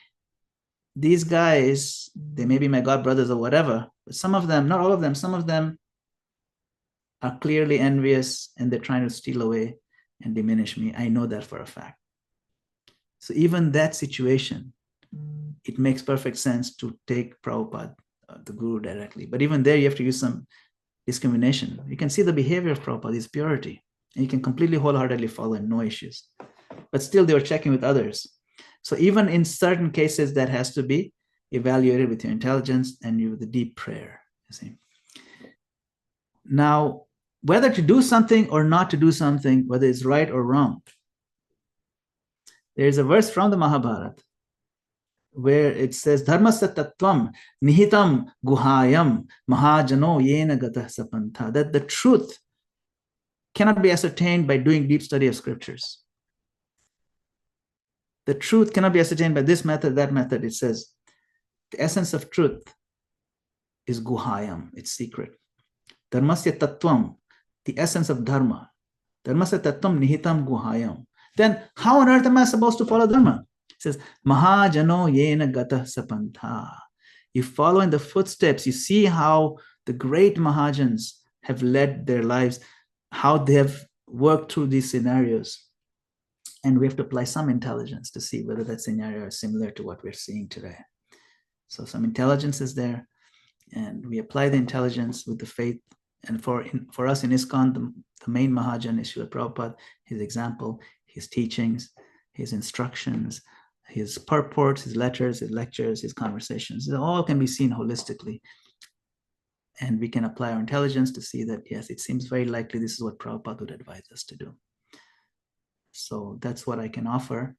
these guys, they may be my god brothers or whatever, but some of them, not all of them, some of them are clearly envious and they're trying to steal away and diminish me. I know that for a fact. So even that situation, it makes perfect sense to take Prabhupada, the guru, directly. But even there, you have to use some discrimination. You can see the behavior of Prabhupada, his purity, and you can completely wholeheartedly follow him, no issues. But still, they were checking with others. So even in certain cases, that has to be evaluated with your intelligence and with the deep prayer. You see. Now, whether to do something or not to do something, whether it's right or wrong, there is a verse from the Mahabharata where it says, Dharmasya tattvam nihitam guhayam mahajano yena gatah sapantha, that the truth cannot be ascertained by doing deep study of scriptures. The truth cannot be ascertained by this method, that method. It says, the essence of truth is guhayam, it's secret. Dharmasya tattvam, the essence of dharma. Dharmasya tattvam nihitam guhayam. Then how on earth am I supposed to follow dharma? It says, Mahajano yena gatah sapantha. You follow in the footsteps. You see how the great Mahajans have led their lives, how they have worked through these scenarios. And we have to apply some intelligence to see whether that scenario is similar to what we're seeing today. So some intelligence is there, and we apply the intelligence with the faith. And for us in ISKCON, the main Mahajan is Srila Prabhupada, his example, his teachings, his instructions, his purports, his letters, his lectures, his conversations. They all can be seen holistically. And we can apply our intelligence to see that, yes, it seems very likely this is what Prabhupada would advise us to do. So that's what I can offer.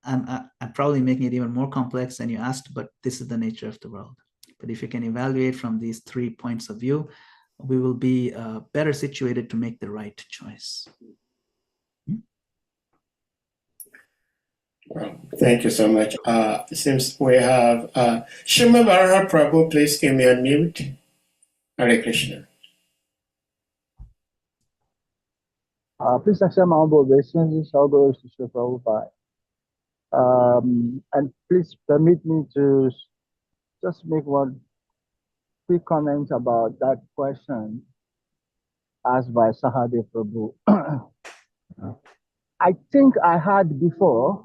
I'm probably making it even more complex than you asked, but this is the nature of the world. But if you can evaluate from these 3 points of view, we will be better situated to make the right choice. Well, thank you so much. It seems we have Shima Baraha Prabhu, please give me a mute. Hare Krishna. Please accept my humble obeisances. All glories to Sri Prabhupada. And please permit me to just make one quick comment about that question asked by Sahadev Prabhu. I think I had before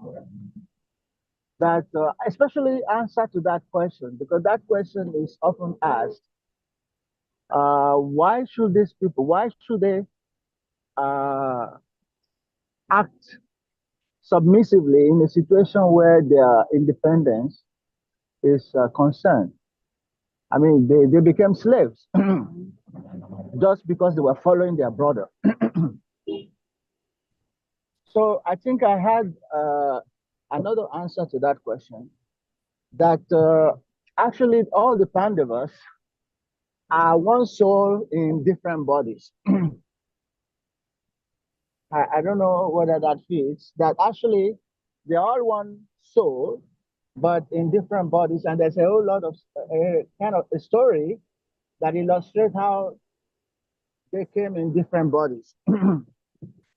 that, especially answer to that question, because that question is often asked, why should these people, why should they act submissively in a situation where their independence is concerned? I mean, they became slaves just because they were following their brother. So I think I had another answer to that question, that actually all the Pandavas are one soul in different bodies. I don't know whether that fits, that actually they're all one soul, but in different bodies. And there's a whole lot of kind of a story that illustrates how they came in different bodies.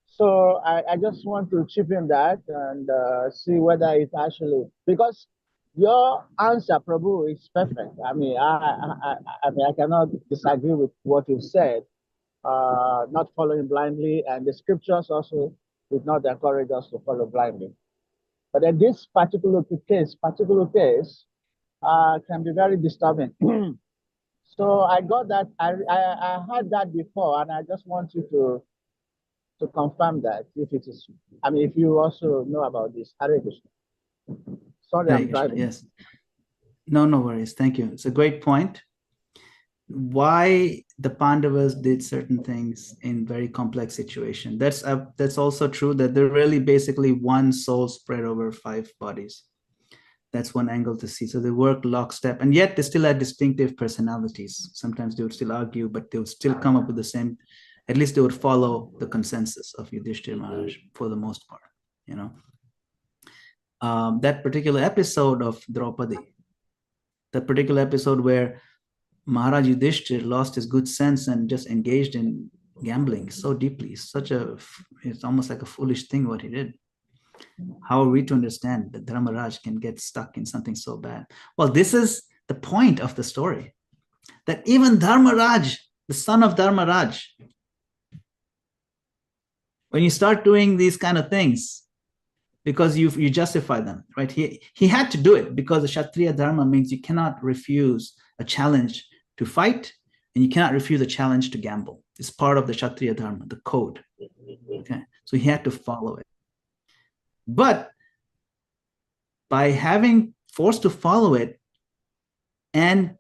So I just want to chip in that and see whether it actually, because your answer, Prabhu, is perfect. I mean, I cannot disagree with what you said. Not following blindly, and the scriptures also did not encourage us to follow blindly. But in this particular case can be very disturbing. So I got that. I heard that before, and I just want you to confirm that if it is. I mean, if you also know about this. Hare Krishna. Sorry, I'm driving. Yes. No worries. Thank you. It's a great point. Why the Pandavas did certain things in very complex situation. That's also true, that they're really basically one soul spread over 5 bodies. That's one angle to see. So they work lockstep, and yet they still had distinctive personalities. Sometimes they would still argue, but they would still come up with the same. At least they would follow the consensus of Yudhishthira Maharaj for the most part. That particular episode of Draupadi, that particular episode where Maharaj Yudhishthira lost his good sense and just engaged in gambling so deeply. It's almost like a foolish thing what he did. How are we to understand that Dharmaraj can get stuck in something so bad? Well, this is the point of the story, that even Dharmaraj, the son of Dharmaraj, when you start doing these kind of things, because you justify them, right? He had to do it because the Kshatriya Dharma means you cannot refuse a challenge to fight, and you cannot refuse a challenge to gamble. It's part of the Kshatriya Dharma, the code. Okay, so he had to follow it. But by having forced to follow it and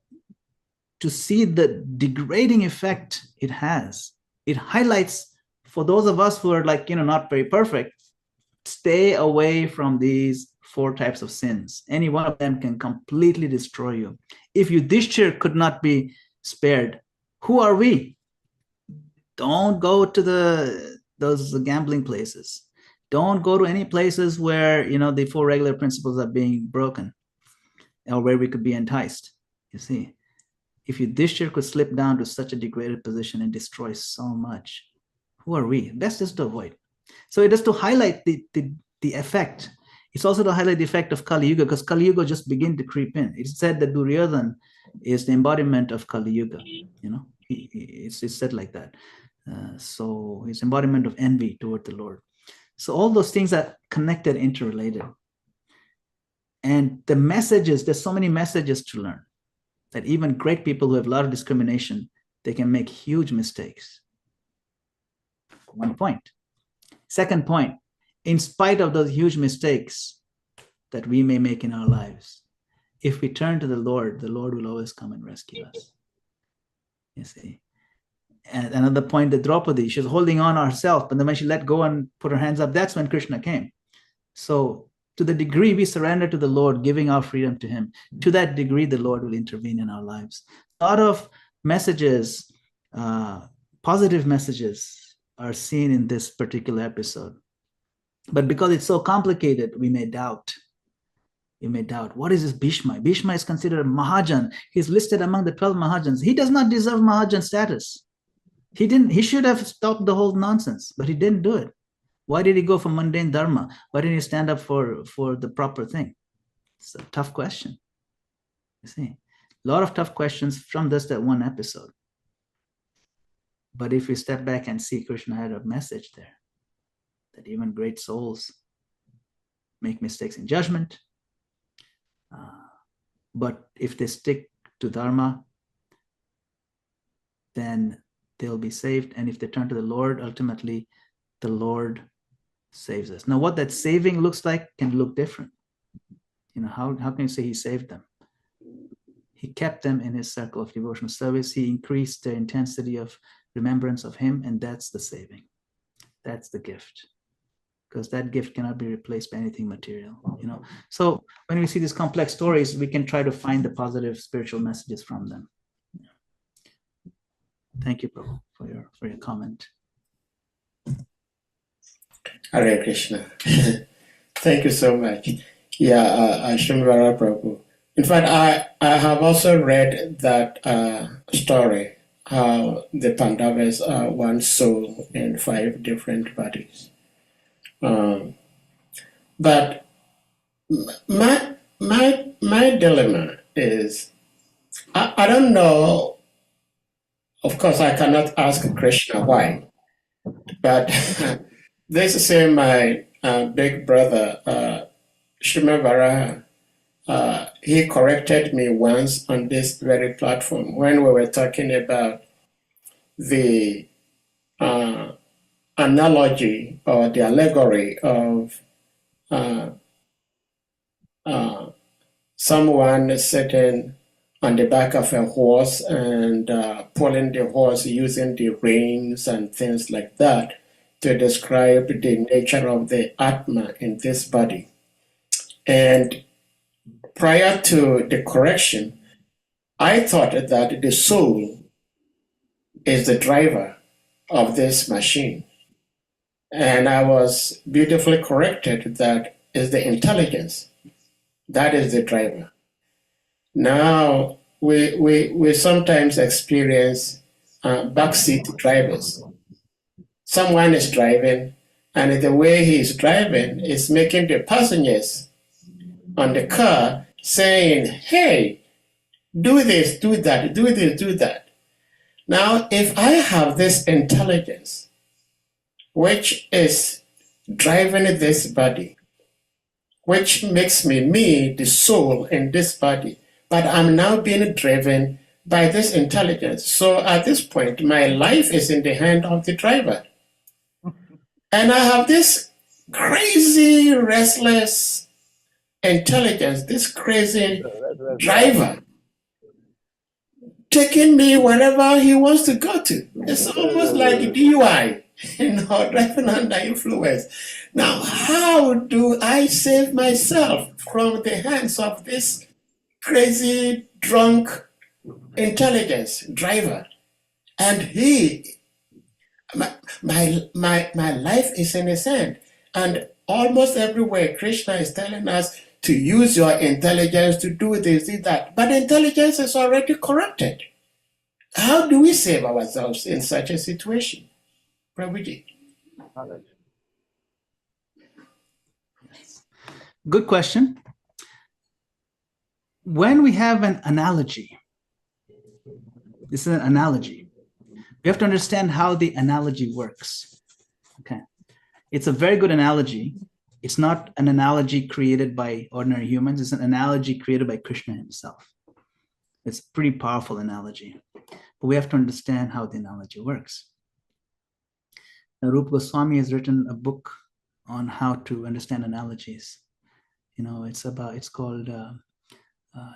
to see the degrading effect it has, it highlights for those of us who are not very perfect, stay away from these 4 types of sins. Any one of them can completely destroy you. If Yudhishthira could not be spared, who are we? Don't go to those gambling places. Don't go to any places where the 4 regular principles are being broken, or where we could be enticed. You see, if Yudhishthira could slip down to such a degraded position and destroy so much, who are we? Best is to avoid. So it is to highlight the effect. It's also to highlight the effect of Kali Yuga, because Kali Yuga just begin to creep in. It's said that Duryodhana is the embodiment of Kali Yuga. It's said like that. So it's embodiment of envy toward the Lord. So all those things are connected, interrelated. And the messages, there's so many messages to learn, that even great people who have a lot of discrimination, they can make huge mistakes. 1 point. Second point, in spite of those huge mistakes that we may make in our lives, if we turn to the Lord will always come and rescue us. You see. At another point, the Draupadi, she was holding on herself, but then when she let go and put her hands up, that's when Krishna came. So to the degree we surrender to the Lord, giving our freedom to him, to that degree, the Lord will intervene in our lives. A lot of messages, positive messages are seen in this particular episode. But because it's so complicated, we may doubt. You may doubt, what is this Bhishma? Bhishma is considered a Mahajan. He's listed among the 12 Mahajans. He does not deserve Mahajan status. He should have stopped the whole nonsense, but he didn't do it. Why did he go for mundane dharma? Why didn't he stand up for the proper thing? It's a tough question. You see, a lot of tough questions from just that one episode. But if we step back and see, Krishna had a message there, that even great souls make mistakes in judgment. But if they stick to dharma, then they'll be saved. And if they turn to the Lord, ultimately, the Lord saves us. Now, what that saving looks like can look different. You know, how can you say he saved them? He kept them in his circle of devotional service. He increased their intensity of remembrance of him, and that's the saving. That's the gift. Because that gift cannot be replaced by anything material, you know. So when we see these complex stories, we can try to find the positive spiritual messages from them. Thank you, Prabhu, for your comment. Hare Krishna. Thank you so much. Yeah, Ashramvara Prabhu. In fact, I have also read that story, how the Pandavas are one soul in 5 different bodies. But my dilemma is, I don't know. Of course, I cannot ask Krishna why, but this same my big brother, Shrimavara, he corrected me once on this very platform when we were talking about the analogy or the allegory of someone sitting on the back of a horse and pulling the horse using the reins and things like that to describe the nature of the Atma in this body. And prior to the correction, I thought that the soul is the driver of this machine. And I was beautifully corrected that is the intelligence. That is the driver. Now, we sometimes experience backseat drivers. Someone is driving, and the way he's driving is making the passengers on the car saying, hey, do this, do that, do this, do that. Now, if I have this intelligence, which is driving this body, which makes me, the soul in this body, but I'm now being driven by this intelligence. So at this point, my life is in the hand of the driver. And I have this crazy, restless intelligence, this crazy driver taking me wherever he wants to go to. It's almost like DUI, driving under influence. Now, how do I save myself from the hands of this crazy, drunk intelligence driver? And my life is in his hand. And almost everywhere, Krishna is telling us to use your intelligence to do this, do that. But intelligence is already corrupted. How do we save ourselves in such a situation? Prabhuji. Good question. When we have an analogy, this is an analogy. We have to understand how the analogy works. Okay. It's a very good analogy. It's not an analogy created by ordinary humans. It's an analogy created by Krishna himself. It's a pretty powerful analogy. But we have to understand how the analogy works. Now, Rupa Goswami has written a book on how to understand analogies. You know, it's called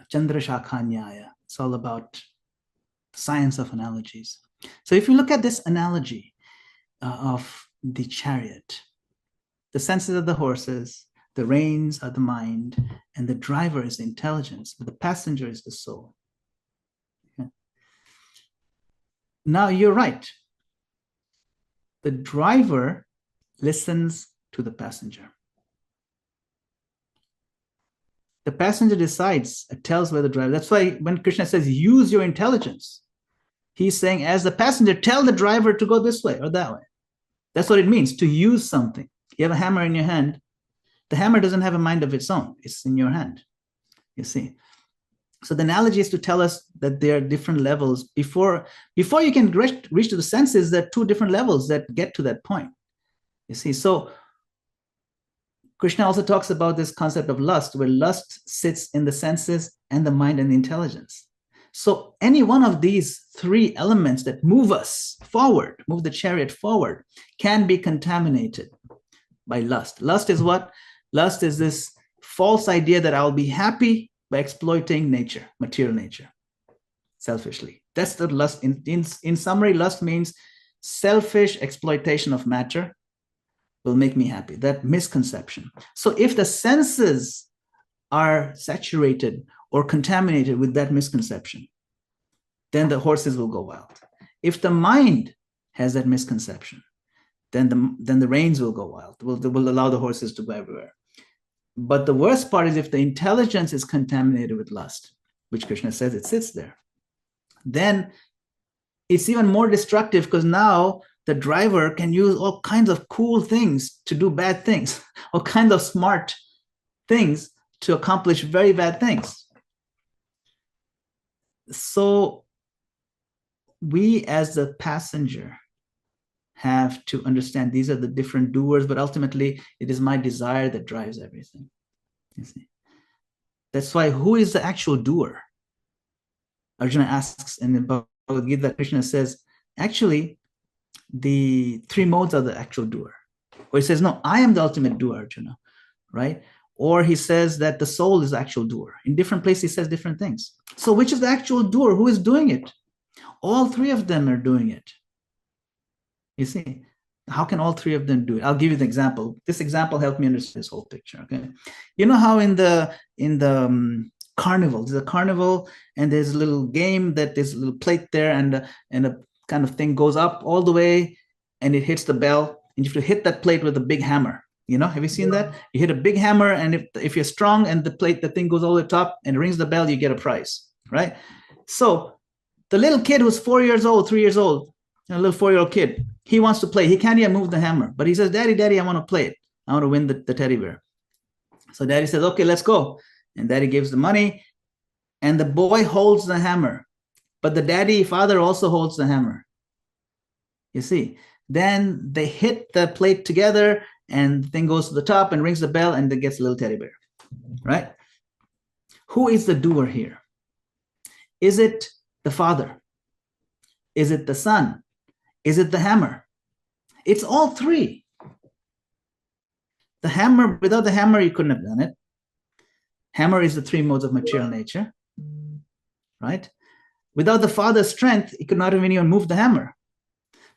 Chandra Shakhanyaya. It's all about science of analogies. So if you look at this analogy of the chariot, the senses are the horses, the reins are the mind, and the driver is the intelligence, but the passenger is the soul. Okay. Now you're right. The driver listens to the passenger. The passenger decides, tells where the driver. That's why when Krishna says, use your intelligence, he's saying, as the passenger, tell the driver to go this way or that way. That's what it means, to use something. You have a hammer in your hand. The hammer doesn't have a mind of its own. It's in your hand, you see. So the analogy is to tell us that there are different levels. Before you can reach to the senses, there are two different levels that get to that point, you see. So Krishna also talks about this concept of lust, where lust sits in the senses and the mind and the intelligence. So any one of these three elements that move us forward, move the chariot forward, can be contaminated by lust. Lust is what? Lust is this false idea that I'll be happy by exploiting nature, material nature, selfishly. That's the lust. In summary, lust means selfish exploitation of matter will make me happy. That misconception. So if the senses are saturated or contaminated with that misconception, then the horses will go wild. If the mind has that misconception, then the reins will go wild. They will allow the horses to go everywhere. But the worst part is if the intelligence is contaminated with lust, which Krishna says it sits there, then it's even more destructive, because now the driver can use all kinds of cool things to do bad things, all kinds of smart things to accomplish very bad things. So we as the passenger have to understand these are the different doers, but ultimately it is my desire that drives everything. You see? That's why, who is the actual doer? Arjuna asks in the Bhagavad Gita, Krishna says, actually, the three modes are the actual doer. Or he says, no, I am the ultimate doer, Arjuna, right? Or he says that the soul is the actual doer. In different places, he says different things. So which is the actual doer? Who is doing it? All three of them are doing it. You see, how can all three of them do it? I'll give you an example. This example helped me understand this whole picture. Okay, you know how in the carnival, there's a carnival, and there's a little game that there's a little plate there, and a kind of thing goes up all the way, and it hits the bell, and you have to hit that plate with a big hammer. You know, have you seen that? You hit a big hammer, and if you're strong, and the thing goes all the way top and rings the bell, you get a prize, right? So the little kid who's 4 years old, 3 years old, a little 4-year-old kid, he wants to play. He can't even move the hammer, but he says, Daddy, I want to play it. I want to win the teddy bear. So Daddy says, okay, let's go. And Daddy gives the money, and the boy holds the hammer, but the father also holds the hammer. You see, then they hit the plate together, and the thing goes to the top and rings the bell, and it gets a little teddy bear, right? Who is the doer here? Is it the father? Is it the son? Is it the hammer? It's all three. The hammer, without the hammer, you couldn't have done it. Hammer is the three modes of material nature, right? Without the father's strength, he could not have even moved the hammer.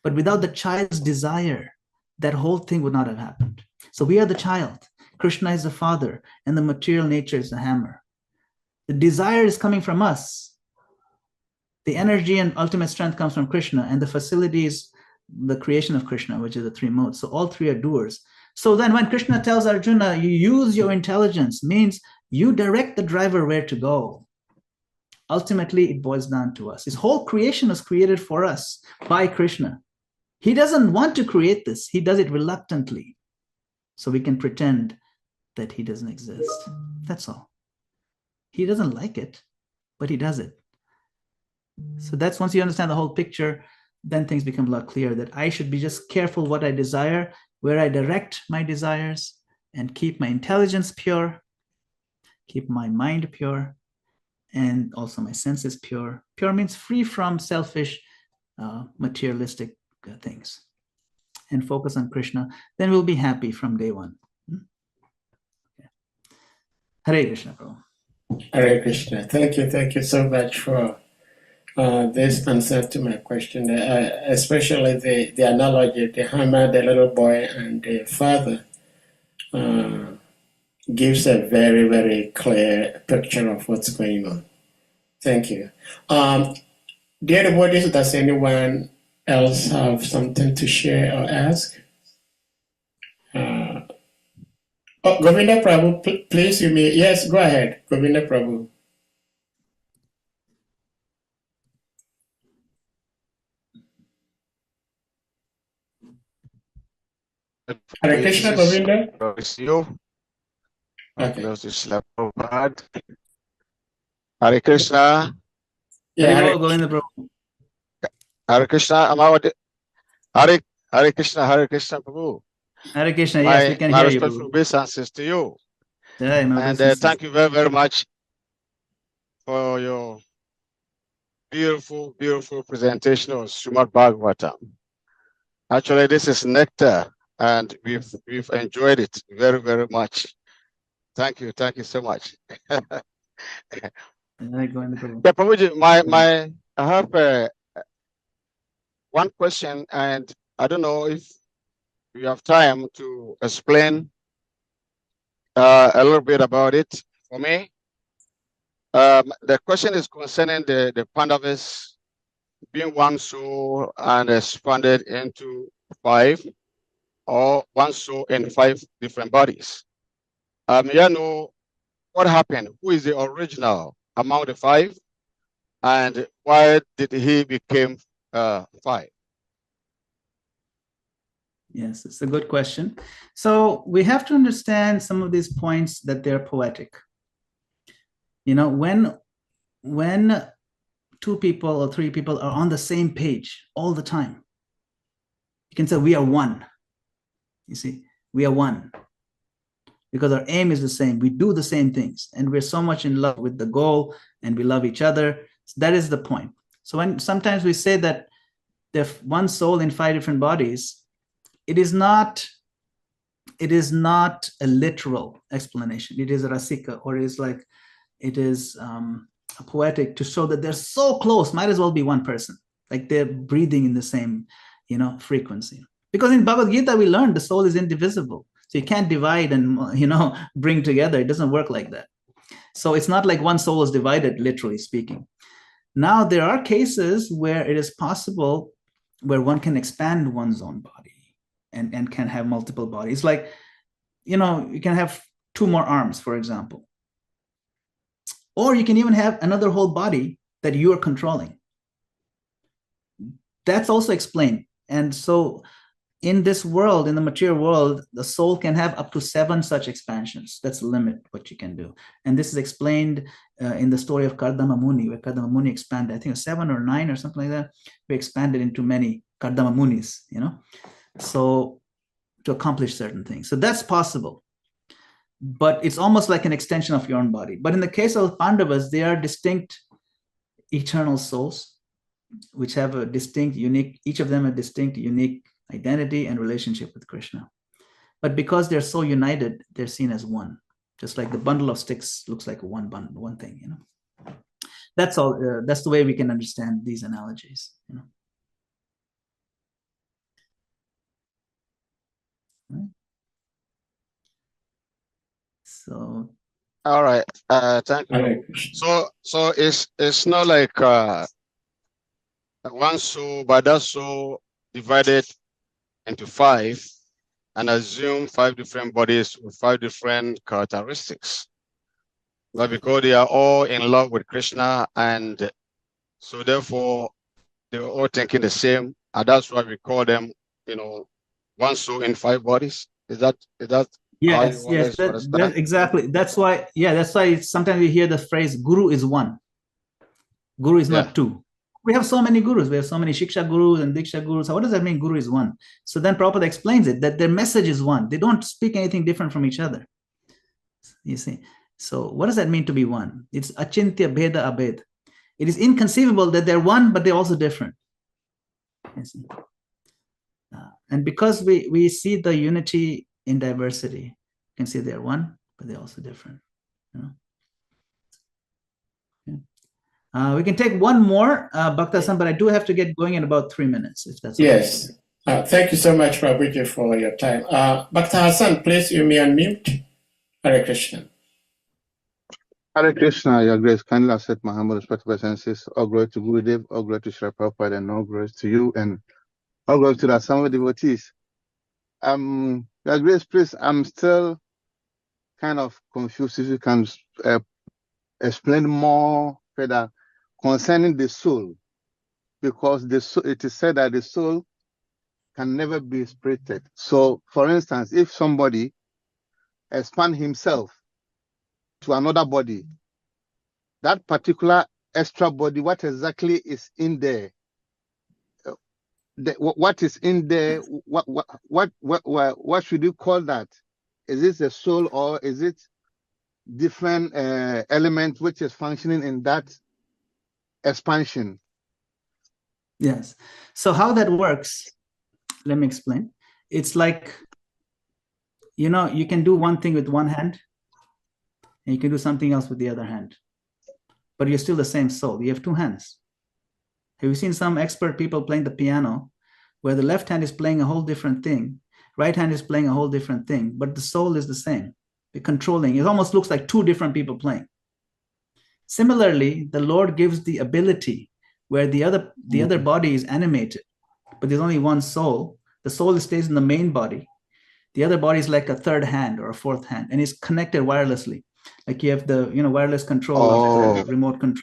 But without the child's desire, that whole thing would not have happened. So we are the child. Krishna is the father, and the material nature is the hammer. The desire is coming from us. The energy and ultimate strength comes from Krishna, and the facility is the creation of Krishna, which is the three modes. So all three are doers. So then when Krishna tells Arjuna, you use your intelligence, means you direct the driver where to go. Ultimately, it boils down to us. His whole creation was created for us by Krishna. He doesn't want to create this. He does it reluctantly, so we can pretend that he doesn't exist. That's all. He doesn't like it, but he does it. So that's, once you understand the whole picture, then things become a lot clearer, that I should be just careful what I desire, where I direct my desires, and keep my intelligence pure, keep my mind pure, and also my senses pure. Pure means free from selfish, materialistic things, and focus on Krishna. Then we'll be happy from day one. Okay. Hare Krishna, Prabhu. Hare Krishna. Thank you so much for this answer to my question, especially the analogy, the hammer, the little boy, and the father, gives a very, very clear picture of what's going on. Thank you. Dear devotees, does anyone else have something to share or ask? Govinda Prabhu, please, you may. Yes, go ahead, Govinda Prabhu. Hare Krishna, Govinda. Okay. Hare Krishna. Yeah, Hare Krishna. Hare Krishna, Prabhu. Hare Krishna, yes, we can hear you. My respectful obeisances to you. Yeah, and thank you very, very much for your beautiful, beautiful presentation of Srimad Bhagavatam. Actually, this is nectar, and we've enjoyed it very, very much. Thank you so much. Prabhuji, I have one question, and I don't know if you have time to explain a little bit about it for me. The question is concerning the Pandavas being one soul and expanded into 5, or one soul in 5 different bodies. May I know what happened? Who is the original among the 5, and why did he become 5? Yes, it's a good question. So we have to understand some of these points that they're poetic. You know, when 2 people or 3 people are on the same page all the time, you can say we are one. You see, we are one because our aim is the same. We do the same things, and we're so much in love with the goal, and we love each other. So that is the point. So when sometimes we say that there's one soul in 5 different bodies, it is not a literal explanation. It is a rasika, or it is a poetic, to show that they're so close, might as well be one person, like they're breathing in the same, frequency. Because in Bhagavad Gita we learned the soul is indivisible, so you can't divide and bring together. It doesn't work like that. So it's not like one soul is divided, literally speaking. Now there are cases where it is possible where one can expand one's own body and can have multiple bodies. Like, you can have 2 more arms, for example. Or you can even have another whole body that you are controlling. That's also explained. And so in this world, in the material world, the soul can have up to 7 such expansions. That's the limit what you can do. And this is explained in the story of Kardama Muni, where Kardama Muni expanded, I think 7 or 9 or something like that. We expanded into many Kardama Munis, so to accomplish certain things. So that's possible. But it's almost like an extension of your own body. But in the case of Pandavas, they are distinct eternal souls, which have a distinct, unique, each of them a distinct, unique identity and relationship with Krishna. But because they're so united, they're seen as one. Just like the bundle of sticks looks like one thing, That's all. That's the way we can understand these analogies, Right? So, all right, thank you. So it's not like one soul, but that soul divided into 5 and assume 5 different bodies with 5 different characteristics. But because they are all in love with Krishna, and so therefore they were all thinking the same, and that's why we call them, one soul in 5 bodies. Is that yes, exactly. That's why sometimes we hear the phrase "Guru is one." Guru is not 2. We have so many gurus. We have so many Shiksha gurus and Diksha gurus. So what does that mean, Guru is one? So then Prabhupada explains it, that their message is one. They don't speak anything different from each other. You see? So what does that mean to be one? It's achintya bheda abhed. It is inconceivable that they're one, but they're also different. You see? And because we see the unity in diversity, you can see they're one, but they're also different. We can take one more, Bhakta-san, but I do have to get going in about 3 minutes, if that's Yes. Thank you so much, Prabhuji, for your time. Bhakta Hassan, please, you may unmute. Hare Krishna. Hare Krishna, Your Grace, kindly accept my humble respectful senses. All glory to Gurudev, all glory to Shri Prabhupada, and all glory to you, and all glory to the Assembly devotees. Your Grace, please, I'm still kind of confused. If you can explain more further concerning the soul, because the soul, it is said that the soul can never be separated. So, for instance, if somebody expand himself to another body, that particular extra body, what exactly is in there? What is in there? What should you call that? Is it a soul, or is it different element which is functioning in that expansion? Yes. So how that works, let me explain. It's like, you know, you can do one thing with one hand, and you can do something else with the other hand, but you're still the same soul. You have two hands. Have you seen some expert people playing the piano where the left hand is playing a whole different thing, right hand is playing a whole different thing, but the soul is the same? The controlling, it almost looks like two different people playing. Similarly, the Lord gives the ability where the other body is animated, but there's only one soul. The soul stays in the main body. The other body is like a third hand or a fourth hand, and is connected wirelessly. Like you have the wireless control of the remote control.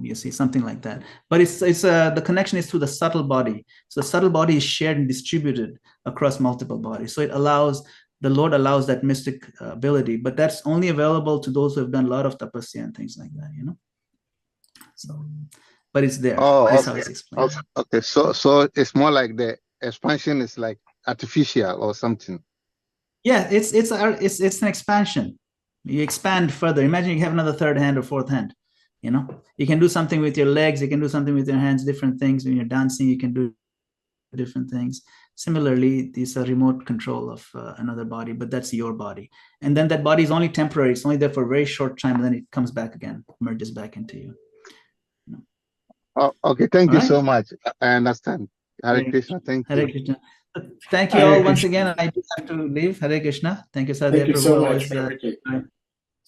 You see, something like that. But it's the connection is through the subtle body. So the subtle body is shared and distributed across multiple bodies. So the Lord allows that mystic ability, but that's only available to those who have done a lot of tapasya and things like that, So, but it's there. That's how it's explained. Okay. So it's more like the expansion is like artificial or something. Yeah, it's an expansion. You expand further. Imagine you have another third hand or fourth hand. You can do something with your legs, you can do something with your hands, different things. When you're dancing, you can do different things. Similarly, this is a remote control of another body, but that's your body. And then that body is only temporary. It's only there for a very short time, and then it comes back again, merges back into you. Oh, okay. Thank you so much. I understand. Hare Krishna. Thank you. Hare Krishna. Thank you all once again. I do have to leave. Hare Krishna. Thank you, Sadhya Thank you so Prabhu. much, Prabhuji.